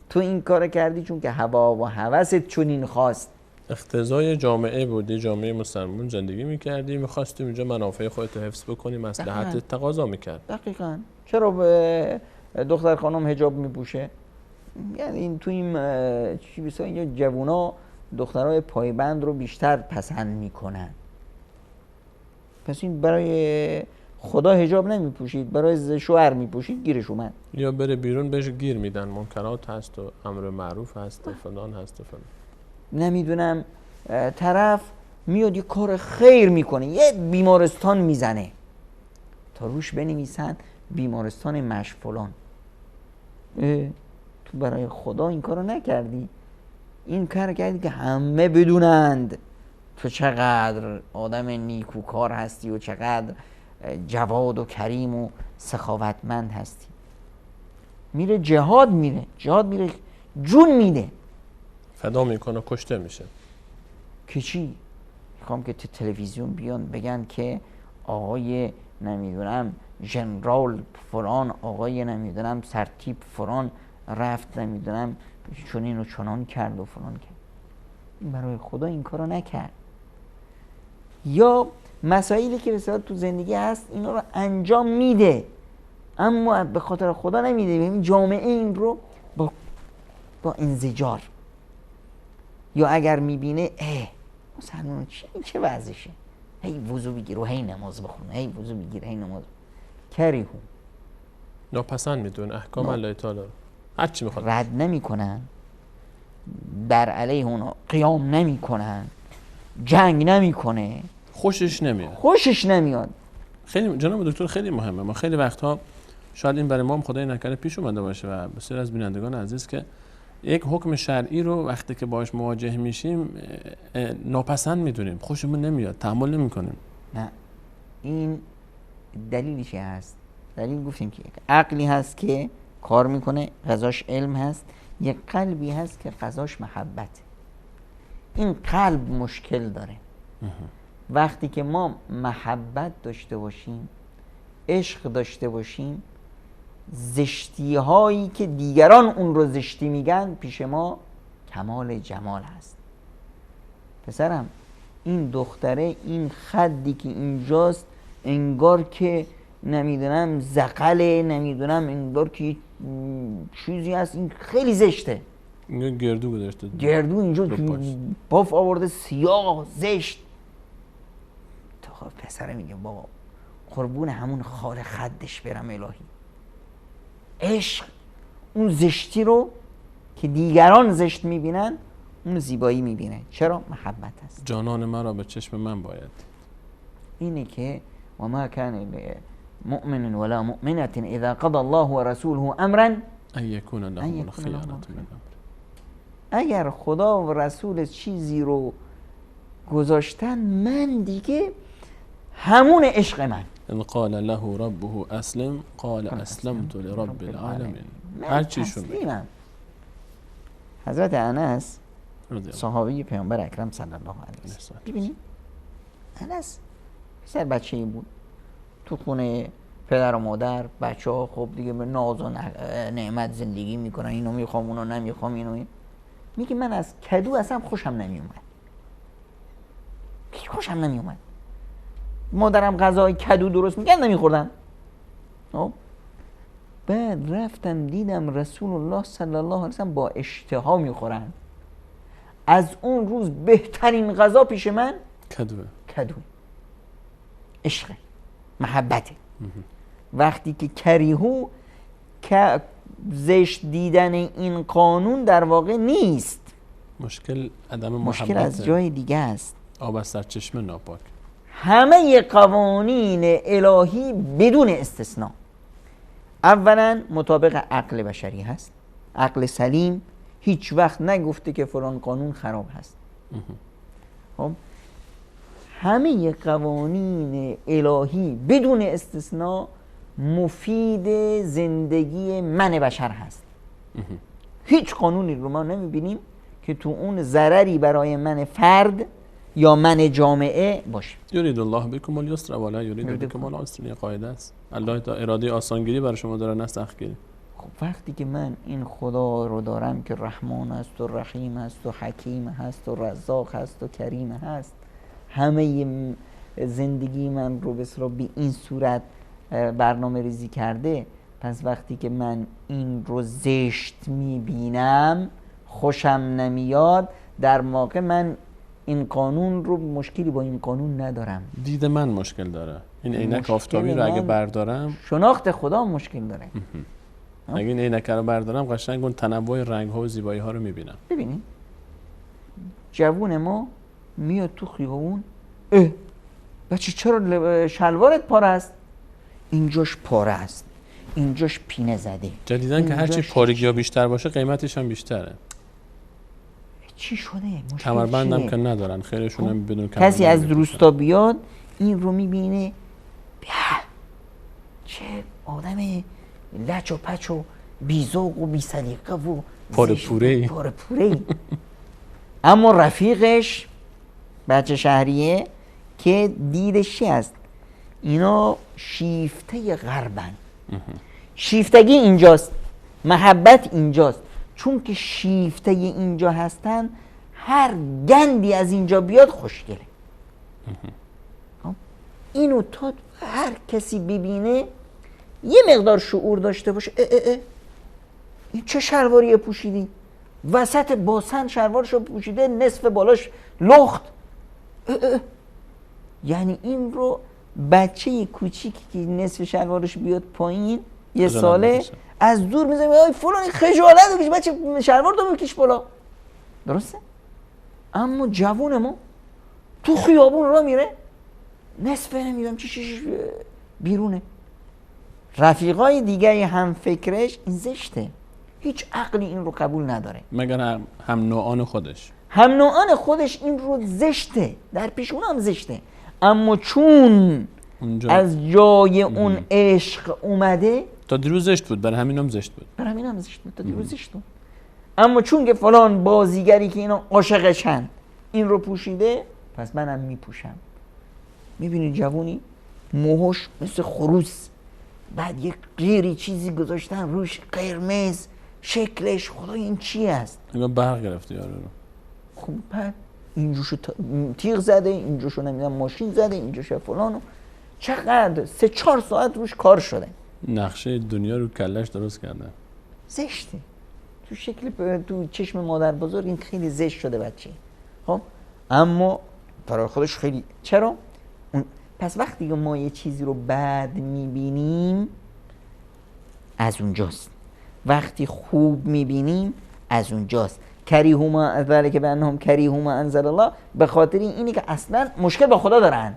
تو این کارو کردی چون که هوا و هوست چنین خواست. اقتضای جامعه بودی، جامعه مسلمان زندگی میکردی، میخواستی اونجا منافع خودت حفظ بکنی، مصلحت تقاضا میکرد. دقیقاً. چرا به دختر خانم حجاب میپوشه؟ یعنی این تو این چی بسا اینجا جوونا دخترای پایبند رو بیشتر پسند میکنن. پس این برای خدا حجاب نمیپوشید، برای شوهر میپوشید، گیرش اومد. یا بره بیرون بهش گیر میدن، منکرات هست و امر معروف هست و فلان هست و فلان. نمیدونم طرف میاد یه کار خیر میکنه، یه بیمارستان میزنه، تا روش بنویسن بیمارستان مش فلان. تو برای خدا این کارو نکردی، این کار کردی که همه بدونند تو چقدر آدم نیکوکار هستی و چقدر جواد و کریم و سخاوتمند هستی. میره جهاد میره جون میده، فدا میکنه، کشته میشه. که چی؟ میخوام که تو تلویزیون بیان بگن که آقای نمیدونم ژنرال فلان، آقای نمیدونم سرتیپ فلان رفت نمیدونم چنین و چنان کرد و فلان کرد. این برای خدا این کارو نکرد. یا مسائلی که بسیار تو زندگی هست اینا رو انجام میده اما به خاطر خدا نمیده. این جامعه این رو با انزجار، یا اگر میبینه مسلمان چه وضعشه، هی وضو بگیر و هی نماز بخونه، هی وضو بگیر هی نماز، کریهو ناپسند میدون احکام الله تعالی رو، هر چی میخواد رد نمیکنن، در علیه اونا قیام نمیکنن، جنگ نمیکنه، خوشش نمیاد. خیلی جناب دکتر خیلی مهمه. ما خیلی وقتها شاید این برای ما هم خدای نکرده پیش اومده باشه و بسیار از بینندگان عزیز که یک حکم شرعی رو وقتی که باهاش مواجه میشیم ناپسند میدونیم، خوشمون نمیاد، تحمل نمیکنیم. نه، این دلیلش هست. دلیل گفتیم که عقلی هست که کار میکنه، غذاش علم هست، یک قلبی هست که غذاش محبت. این قلب مشکل داره. وقتی که ما محبت داشته باشیم، عشق داشته باشیم، زشتی هایی که دیگران اون رو زشتی میگن پیش ما کمال جمال هست. پسرم این دختره این خدی که اینجاست انگار که نمیدونم زقله، نمیدونم انگار که چیزی هست، این خیلی زشته. این گردو گذاشته، گردو اینجا باف آورده سیاه زشت. تا پسره میگه بابا قربون همون خال خدش برم الهی. عشق اون زشتی رو که دیگران زشت میبینن اون زیبایی میبینه. چرا؟ محبت هست. جانان مرا به چشم من باید. اینه که و ما کان مؤمن ولا مؤمنة اذا قضى الله ورسوله امرا ان یکون لهم الخیارة من امر. اگر خدا و رسول چیزی رو گذاشتن، من دیگه همون عشق من. ان قال له ربه اسلم قال اسلمت لرب العالمین. هر چیشون تسلیمم. حضرت انس صحابی پیامبر اکرم صلی الله علیه و سلم، ببینید انس پسر بچه‌ای بود تو خونه پدر و مادر، بچه‌ها خب دیگه به ناز و نعمت زندگی میکنن، اینو میخوام اونو نمیخوام، اینو میگه من از کدو اصلا خوشم نمیومد، خوشم نمیومد. مادرم غذای کدو درست میکرد نمیخوردم. بعد رفتم دیدم رسول الله صلی الله علیه و سلم با اشتها میخورن. از اون روز بهترین غذا پیش من کدوه. عشق، محبته. وقتی که کریهو که زشت دیدن این قانون در واقع نیست، مشکل عدم محبت، مشکل از جای دیگه است. آب از سرچشمه ناپاک. همه قوانین الهی بدون استثناء اولا مطابق عقل بشری هست. عقل سلیم هیچ وقت نگفته که فلان قانون خراب هست. خب همه قوانین الهی بدون استثناء مفید زندگی من بشر هست. هیچ قانونی رو ما نمیبینیم که تو اون ضرری برای من فرد یا من جامعه باشه. یرید الله بكم اليسر ولا یرید بكم العسر. یه قاعده است. الله تا اراده آسانگیری برای شما داره، نه سختگیری. خب وقتی که من این خدا رو دارم که رحمان است و رحیم است و حکیم هست و رزاق هست و کریم هست، همه زندگی من رو به اصطلاح به این صورت برنامه ریزی کرده، پس وقتی که من این رو زشت میبینم، خوشم نمیاد، در واقع من این قانون رو مشکلی با این قانون ندارم. دید من مشکل داره. این عینک آفتابی رو اگه بردارم، شناخت خدا مشکل داره. اگه این عینک رو بردارم قشنگ اون تنوع رنگ ها و زیبایی ها رو میبینم. ببینید جوون ما میاد تو خیابون، بچه چرا شلوارت پاره است؟ اینجاش پاره است، اینجاش پینه زده. جدیدن که هرچی پارگی ها بیشتر باشه قیمتش هم بیشتره. چی شده؟ کمربندم که ندارن، خیلیشون هم بدون کمربند. کسی از روستا بیاد این رو میبینه، چه آدم لچ و پچ و بیزوق و بی‌سلیقه و پاره پوره‌ای. اما رفیقش بچه شهریه که دیدش چی است؟ اینا شیفته غربن. شیفتگی اینجاست، محبت اینجاست. چون که شیفته اینجا هستن، هر گندی از اینجا بیاد خوشگله. اینو تا هر کسی ببینه یه مقدار شعور داشته باشه، این چه شلواری پوشیدی؟ وسط باسن شلوارشو پوشیده، نصف بالاش لخت. یعنی این رو بچه کوچیکی که نصف شلوارش بیاد پایین، یه ساله، از دور میزنه ای فلان خجالت بکش بچه، شلوار تو بکش بالا. درسته؟ اما جوون ما تو خیابون را میره، نصفه نمیدونم چی بیرونه. رفیقای دیگه هم فکرش این زشته، هیچ عقلی این رو قبول نداره، مگر هم نوعان خودش. هم نوعان خودش این رو زشته، در پیش اون هم زشته. اما چون از جای اون عشق اومده، تا دیروز زشت بود، برای همین هم زشت بود. تا دیروز زشت بود. اما چون که فلان بازیگری که اینا عاشقشن این رو پوشیده، پس منم میپوشم. میبینی جوونی موهاش مثل خروس، بعد یک غیری چیزی گذاشتن روش قرمز، شکلش خدا این چی است؟ انگار برق گرفته یارو رو. خب بعد اینجوشو تیغ زده، اینجوشو نمیدونم ماشین زده، اینجوشو فلانو، چقدر 3-4 ساعت روش کار شده، نقشه دنیا رو کلش درست کرده. زشته تو شکل تو چشم مادر بزرگ این خیلی زشت شده بچه. خب اما برای خودش خیلی چرا؟ پس وقتی ما یه چیزی رو بد میبینیم از اونجاست، وقتی خوب میبینیم از اونجاست. کریهما ذلک بانهم کریهما انزل الله، به خاطر اینی که اصلا مشکل با خدا دارن،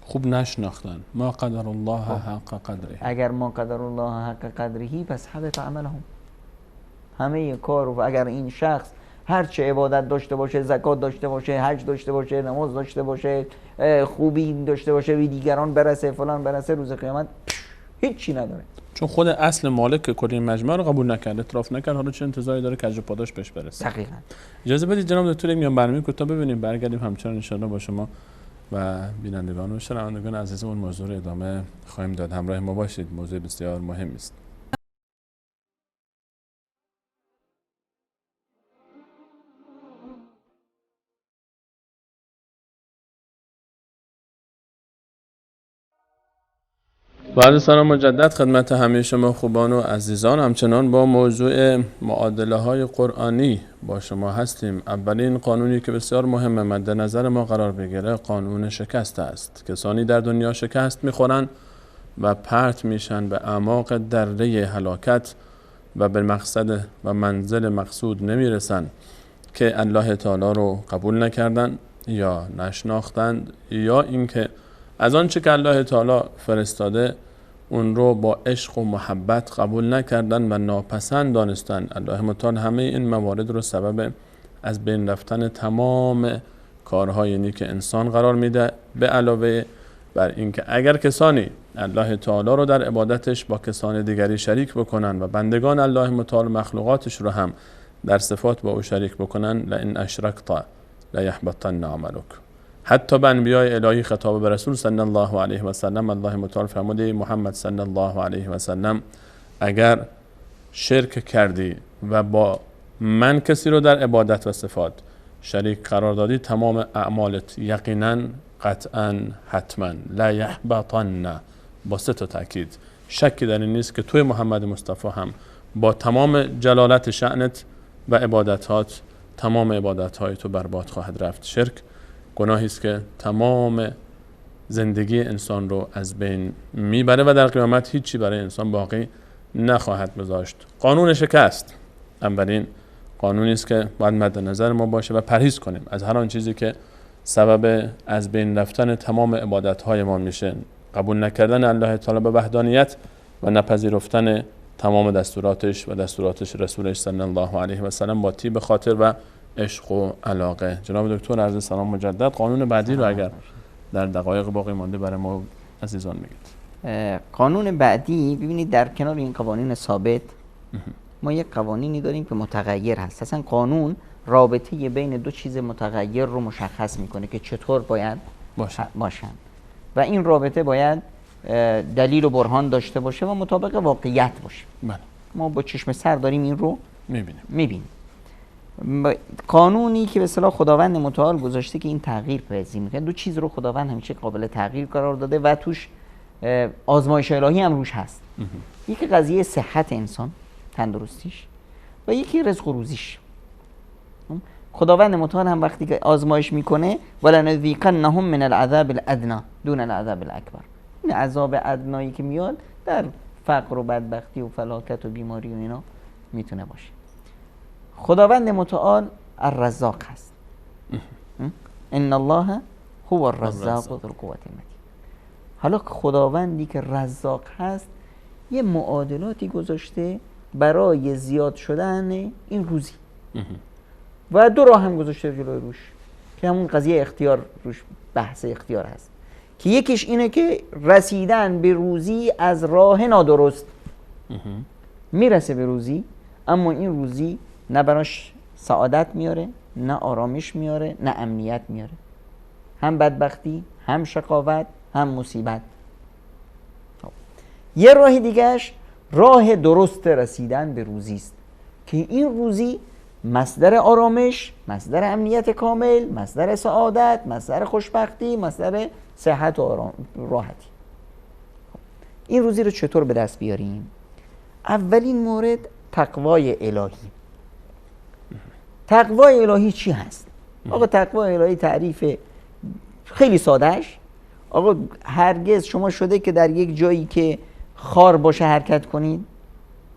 خوب نشناختن. ما قدر الله حق قدره. اگر ما قدر الله حق قدره پس حبط عملهم، همه کار رو اگر این شخص هرچه عبادت داشته باشه، زکات داشته باشه، حج داشته باشه، نماز داشته باشه، خوبی داشته باشه، به دیگران برسه، فلان برسه، روز قیامت هیچی نداره. چون خود اصل مالک کلی مجمع رو قبول نکرد، اطراف نکرد، حالا چه انتظاری داره که اجر پاداش بهش برسه؟ دقیقاً. اجازه بدید جناب دکتر یک میان برنامه کوتاه ببینیم، برگردیم همچنان ان شاءالله با شما و بینندگان و شنوندگان عزیزمون موضوع رو ادامه خواهیم داد. همراه ما باشید، موضوع بسیار مهمی است. بعد سلام مجدد خدمت همه شما خوبان و عزیزان، همچنان با موضوع معادله های قرآنی با شما هستیم. اولین قانونی که بسیار مهمه مد نظر ما قرار بگیره قانون شکست است. کسانی در دنیا شکست میخورن و پرت میشن به اعماق دره هلاکت و به مقصد و منزل مقصود نمیرسن که الله تعالی رو قبول نکردن یا نشناختند، یا اینکه از آنچه که الله تعالی فرستاده اون رو با عشق و محبت قبول نکردن و ناپسند دانستن. الله متعال همه این موارد رو سبب از بین رفتن تمام کارهای نیک انسان قرار میده، به علاوه بر اینکه اگر کسانی الله تعالی رو در عبادتش با کسان دیگری شریک بکنن و بندگان الله متعال مخلوقاتش رو هم در صفات با او شریک بکنن، لئن اشرکت لیحبطن عملک. حتی به انبیاء الهی خطاب به رسول صلی الله علیه و سلم الله متعال فرموده محمد صلی الله علیه و سلم اگر شرک کردی و با من کسی رو در عبادت و صفات شریک قرار دادی، تمام اعمالت یقینا قطعا حتما لا یحبطن، با 3 تا تاکید، شکی در این نیست که توی محمد مصطفی هم با تمام جلالت شأنت و عبادتات تمام عبادتهای تو برباد خواهد رفت. شرک گناهی است که تمام زندگی انسان رو از بین میبره و در قیامت هیچی برای انسان باقی نخواهد گذاشت. قانون شکست اولین قانونی است که باید مد نظر ما باشه و پرهیز کنیم از هر آن چیزی که سبب از بین رفتن تمام عبادت‌های ما میشه. قبول نکردن الله تعالی به وحدانیت و نپذیرفتن تمام دستوراتش و دستورات رسولش صلی الله علیه و سلم با طیب خاطر و عشق و علاقه. جناب دکتر عرض سلام مجدد. قانون بعدی رو اگر در دقایق باقی مانده برای ما عزیزان میگید. قانون بعدی، ببینید در کنار این قوانین ثابت ما یک قوانینی داریم که متغیر هست. اصلا قانون رابطه بین 2 چیز متغیر رو مشخص میکنه که چطور باید باشن و این رابطه باید دلیل و برهان داشته باشه و مطابق واقعیت باشه. بله. ما با چشم سر داریم این رو میبینیم. قانونی که به اصطلاح خداوند متعال گذاشته که این تغییر پذیر میکنه. 2 چیز رو خداوند همیشه قابل تغییر قرار داده و توش آزمایش الهی هم روش هست. یکی قضیه صحت انسان، تندرستیش، و یکی رزق و روزیش. خداوند متعال هم وقتی که آزمایش میکنه ولنذیقنهم من العذاب الادنی دون العذاب الاکبر، این عذاب ادنایی که میاد در فقر و بدبختی و فلاکت و بیماری و اینا میتونه باشه. خداوند متعال الرزاق هست. ان الله هو الرزاق ذو القوة المتین. حالا خداوندی که رزاق هست یه معادلاتی گذاشته برای زیاد شدن این روزی و 2 راه هم گذاشته جلوی روش که همون قضیه اختیار روش بحث اختیار هست که یکیش اینه که رسیدن به روزی از راه نادرست. میرسه به روزی اما این روزی نه براش سعادت میاره، نه آرامش میاره، نه امنیت میاره، هم بدبختی، هم شقاوت، هم مصیبت. یه راه دیگهش راه درست رسیدن به روزی است که این روزی مصدر آرامش، مصدر امنیت کامل، مصدر سعادت، مصدر خوشبختی، مصدر صحت و راحتی. این روزی رو چطور به دست بیاریم؟ اولین مورد تقوای الهی. تقوای الهی چی هست؟ آقا تقوای الهی تعریف خیلی سادهش، آقا هرگز شما شده که در یک جایی که خار باشه حرکت کنید؟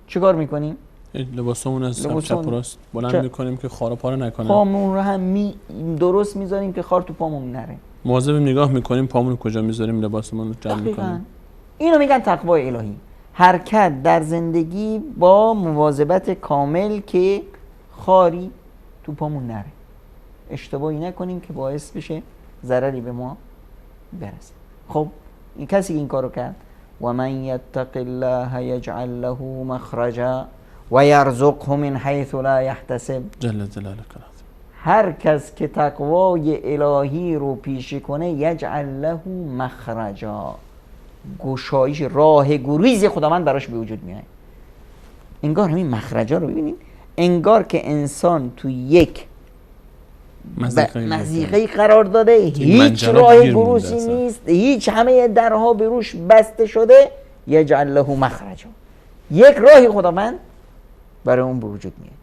چیکار میکنیم؟ لباسمون از چپ راست بلند میکنیم که خار پاره نکنه. پامون رو هم درست میذاریم که خار تو پامون نره. مواظب نگاه میکنیم پامون رو کجا میذاریم، لباسمون رو جمع میکنیم. اینو میگن تقوای الهی. حرکت در زندگی با مواظبت کامل که خاری تو پامون نره، اشتباهی نکنیم که باعث بشه ضرری به ما برسه. خب این کسی این کارو کرد و من یتق الله یجعل له مخرجا و یرزقه من حیث لا یحتسب. جل جلالک. هر کس که تقوای الهی رو پیشه کنه یجعل له مخرجا، گشایش، راه گریز خداوند براش به وجود میاد. انگار همین مخرجا رو ببینید، انگار که انسان تو یک مضیقه‌ای قرار داده، هیچ راه گروسی نیست، هیچ، همه درها به روش بسته شده. یجعل له مخرجا، یک راهی خداوند برای اون به وجود میاد.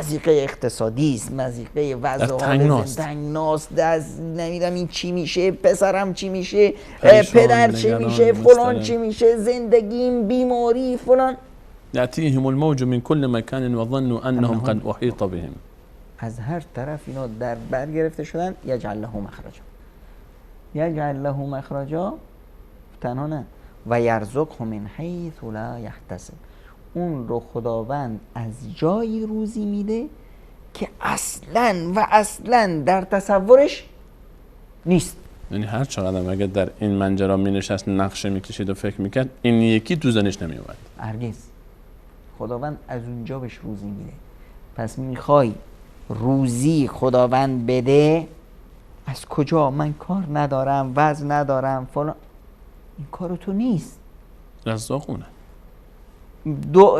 مضیقه اقتصادی است، مضیقه وضع حال تنگناست، نمیدونم این چی میشه، پسرم چی میشه، پدر چی میشه، فلان چی میشه، زندگیم، بیماری، فلان. یأتیهم الموج من كل مکان و ظنوا انهم قد احیط بهم. از هر طرف اینا در بر گرفته شدن. یجعل له مخرجا، یجعل له مخرجا. تنها نه، و یرزقه من حیث لا یحتسب. اون رو خداوند از جایی روزی میده که اصلا در تصورش نیست. یعنی هر چقدر اگه در این منجرا می نشست نقشه میکشید و فکر میکرد، این یکی تو زنش نمیومد. هرگز. خداوند از اونجا بهش روزی میده. پس میخوای روزی خداوند بده، از کجا؟ من کار ندارم، وضع ندارم، فلان. این کار تو نیست. رزاقونه.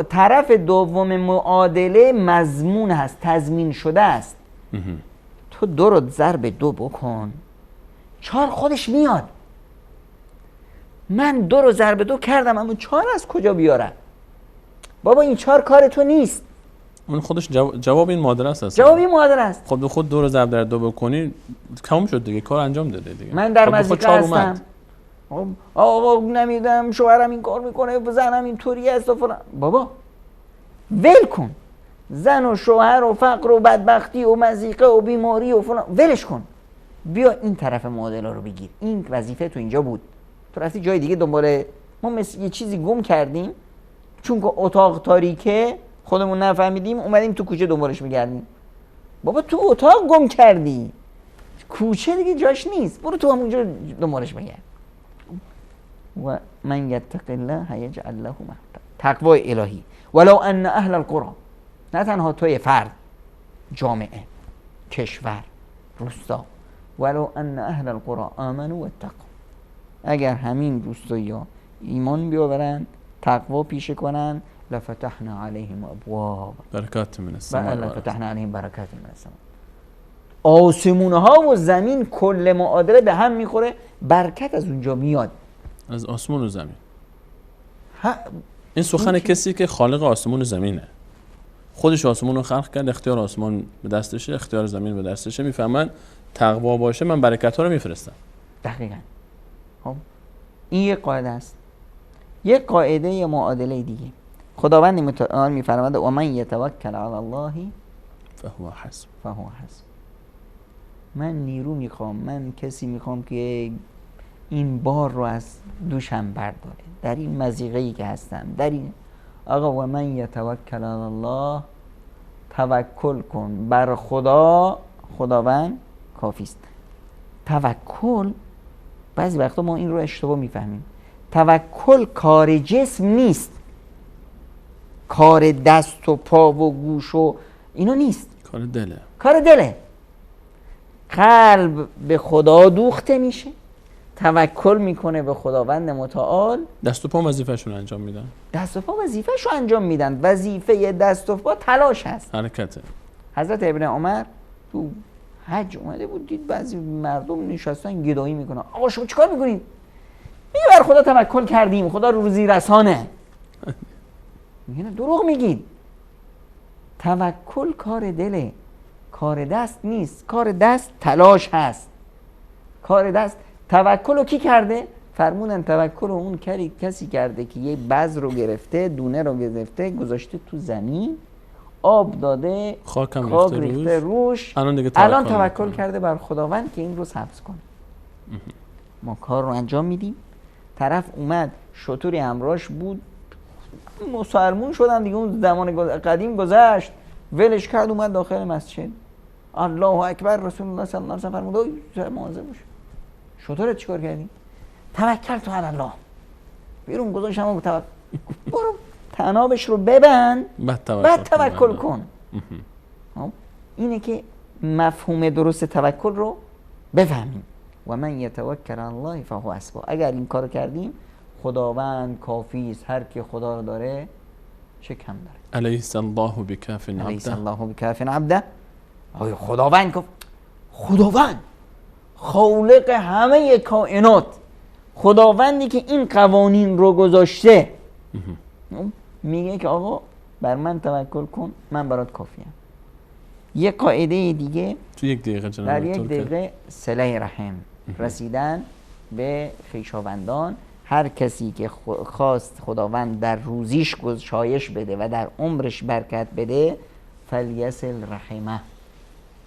طرف دوم معادله مضمون هست، تضمین شده است. تو 2 رو ضرب 2 بکن، 4 خودش میاد. من 2 رو ضرب 2 کردم، اما 4 از کجا بیارم؟ بابا این 4 کار تو نیست. اون خودش جواب این معادله است. جواب این معادله است. خود به خود 2 رو ضرب در 2 بکنی تموم شد دیگه، کار انجام داده دیگه. من در مزیقه هستم، آقا نمیدم شوهرم این کار میکنه، زنم اینطوری است و فلان. بابا ول کن زن و شوهر و فقر و بدبختی و مزیقه و بیماری و فلان، ولش کن. بیا این طرف معادله رو بگیر. این وظیفه تو اینجا بود، تو رفتی جای دیگه دنبال. ما مثل یه چیزی گم کردیم، چون که اتاق تاریکه خودمون نفهمیدیم، اومدیم تو کوچه دنبالش میگردیم. بابا تو اتاق گم کردی، کوچه دیگه جاش نیست، برو تو همونجا دنبالش بگرد. و من یتق الله یجعل له مخرجا. تقوای الهی. ولو ان اهل القرى، نه تنها توی فرد، جامعه، کشور، روستا، ولو ان اهل القرى آمنوا واتقوا، اگر همین روستایی‌ها ایمان بیاورن، تقوا پیشه کنن، لفتحنا علیهم ابواب برکات من السماء، لفتحنا علیهم برکات من السماء. آسمونه ها و زمین کل معادله به هم میخوره، برکت از اونجا میاد، از آسمون و زمین. این سخن کسی که خالق آسمون و زمینه، خودش آسمون رو خلق کرد، اختیار آسمان به دستشه، اختیار زمین به دستشه. میفهمن تقوا باشه من برکت ها رو میفرستم. دقیقاً. خب این یک قاعده است. یک قاعده معادله دیگه، خداوند متعال میفرماید و من یتوکل علی الله فهو حسب. فهو حسب. من نیرو میخوام، من کسی میخوام که این بار رو از دوشم برداره، در این مضیقه‌ای که هستم، در این. آقا و من یتوکل علی الله، توکل کن بر خدا، خداوند کافی است. توکل بعضی وقتا ما این رو اشتباه میفهمیم. توکل کار جسم نیست، کار دست و پا و گوش و اینا نیست، کار دله. کار دله. قلب به خدا دوخته میشه، توکل میکنه به خداوند متعال، دست و پا وظیفه‌شون انجام میدن. دست و پا وظیفه‌شو انجام میدن. وظیفه دست و پا تلاش هست، حرکته. حضرت ابن عمر تو حج اومده بود، دید بعضی مردم نشستن گدایی میکنن. آقا شما چیکار میکنید؟ میگه بر خدا توکل کردیم، خدا روزی رسانه. میگه نه دروغ میگید، توکل کار دله، کار دست نیست. کار دست تلاش هست، کار دست. توکل رو کی کرده؟ فرمودن توکل رو اون کسی کرده که یه بذر رو گرفته، دونه رو گرفته، گذاشته تو زمین، آب داده، خاک ریخته روش، الان توکل کرده بر خداوند که این رو حفظ کنه. ما کار رو انجام میدیم، طرف اومد شطوری همراهش بود، مسلمون شدن دیگه، اون زمان قدیم گذشت، ولش کرد، اومد داخل مسجد، الله اکبر، رسول الله صلی الله علیه و آله فرمود مواظب باش. شطورت چیکار کردی؟ توکل تو علی الله، بیرون گذاشتم و توکل. برو تنابش رو ببند، بعد توکل کن. اینه که مفهوم درست توکل رو بفهمیم. و من یتوکل علی الله فهو حسبه. اگر این کارو کردیم، خداوند کافی است. هر کی خدا رو داره چه کم داره؟ الیس الله بکاف عبده. الیس الله بکاف عبده. خداوند کاف، خداوند خالق همه کائنات، خداوندی که این قوانین رو گذاشته، میگه که آقا بر من توکل کن، من برات کافیم. یک قاعده دیگه تو یک دقیقه جناب، در یک دقیقه صله رحم، رسیدن به خویشاوندان. هر کسی که خواست خداوند در روزیش گشایش بده و در عمرش برکت بده، فلیصل رحمه،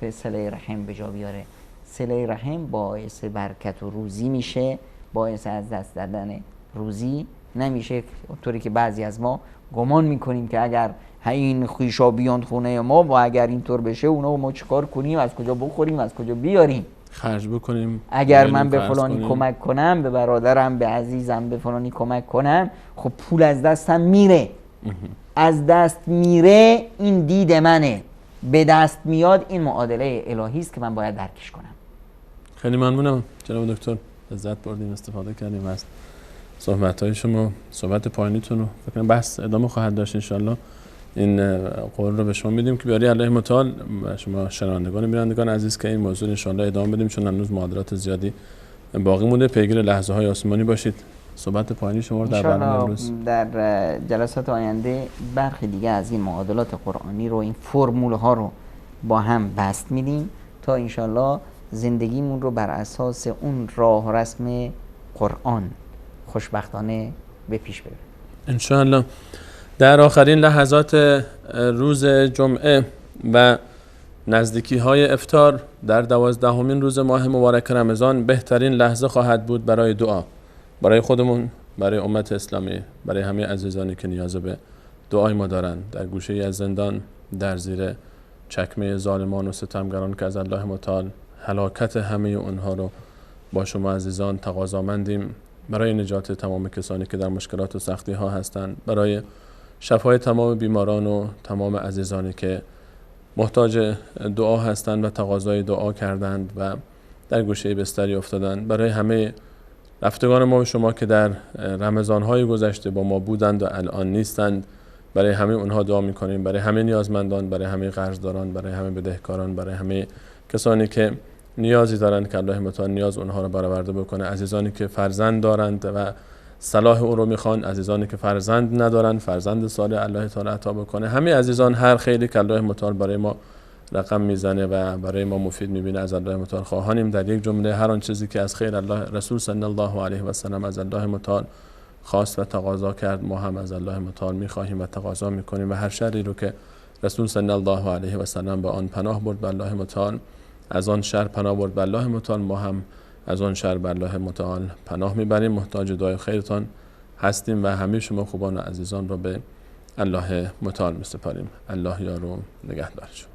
به صله رحم به جا بیاره. صله رحم باعث برکت و روزی میشه، باعث از دست دادن روزی نمیشه اونطوری که بعضی از ما گمان میکنیم که اگر این خویشا بیان خونه ما و اگر اینطور بشه اونا ما چیکار کنیم، از کجا بخوریم، از کجا بیاریم، خرج بکنیم. اگر من به فلانی کمک کنم، به برادرم، به عزیزم، به فلانی کمک کنم، خب پول از دستم میره. از دست میره این دید منه، به دست میاد این معادله الهی است که من باید درکش کنم. خیلی ممنونم جناب دکتر، لذت بردیم، استفاده کردیم از صحبت‌های شما. صحبت پایانیتون رو فکر کنم بحث ادامه خواهد داشت ان شاءالله. این قول رو به شما میدیم که بیاری الله متعال شما شنوندگان بینندگان عزیز که این موضوع ان شاءالله ادامه بدیم، چون هنوز معادلات زیادی باقی مونده. پیگیر لحظه‌های آسمانی باشید. صحبت پایانی شما رو در برنامه امروز در جلسات آینده برخی دیگه از این معادلات قرآنی رو، این فرمول ها رو با هم بست میدیم تا انشالله زندگیمون رو بر اساس اون راه رسم قرآن خوشبختانه به پیش ببریم انشاءالله. در آخرین لحظات روز جمعه و نزدیکی های افطار در 12مین روز ماه مبارک رمضان بهترین لحظه خواهد بود برای دعا، برای خودمون، برای امت اسلامی، برای همه عزیزانی که نیاز به دعای ما دارن، در گوشه ای از زندان، در زیر چکمه ظالمان و ستمگران که از الله متعال هلاکت همه اونها رو با شما عزیزان تقاضامندیم، برای نجات تمام کسانی که در مشکلات و سختی ها هستند، برای شفای تمام بیماران و تمام عزیزانی که محتاج دعا هستند و تقاضای دعا کردند و در گوشه بستری افتادند، برای همه رفتگان ما و شما که در رمضان‌های گذشته با ما بودند و الان نیستند، برای همه اونها دعا می‌کنیم، برای همه نیازمندان، برای همه قرضداران، برای همه بدهکاران، برای همه کسانی که نیازی دارند که الله متعال نیاز اونها رو برآورده بکنه، عزیزانی که فرزند دارند و صلاح او رو میخوان، عزیزانی که فرزند ندارند فرزند صالح الله تعالی عطا بکنه، همه عزیزان هر خیری که الله متعال برای ما رقم میزنه و برای ما مفید میبینه از الله متعال خواهانیم. در یک جمله هر آن چیزی که از خیر الله رسول صلی الله علیه و سلم از الله متعال خواست و تقاضا کرد ما هم از الله متعال میخواهیم و تقاضا میکنیم و هر شری رو که رسول صلی الله علیه و سلم به آن پناه برد به الله متعال، از آن شر پناه برد به الله متعال، ما هم از آن شر به الله متعال پناه میبریم. محتاج دعای خیرتان هستیم و همه شما خوبان و عزیزان رو به الله متعال میسپاریم. الله یار و نگهدارش.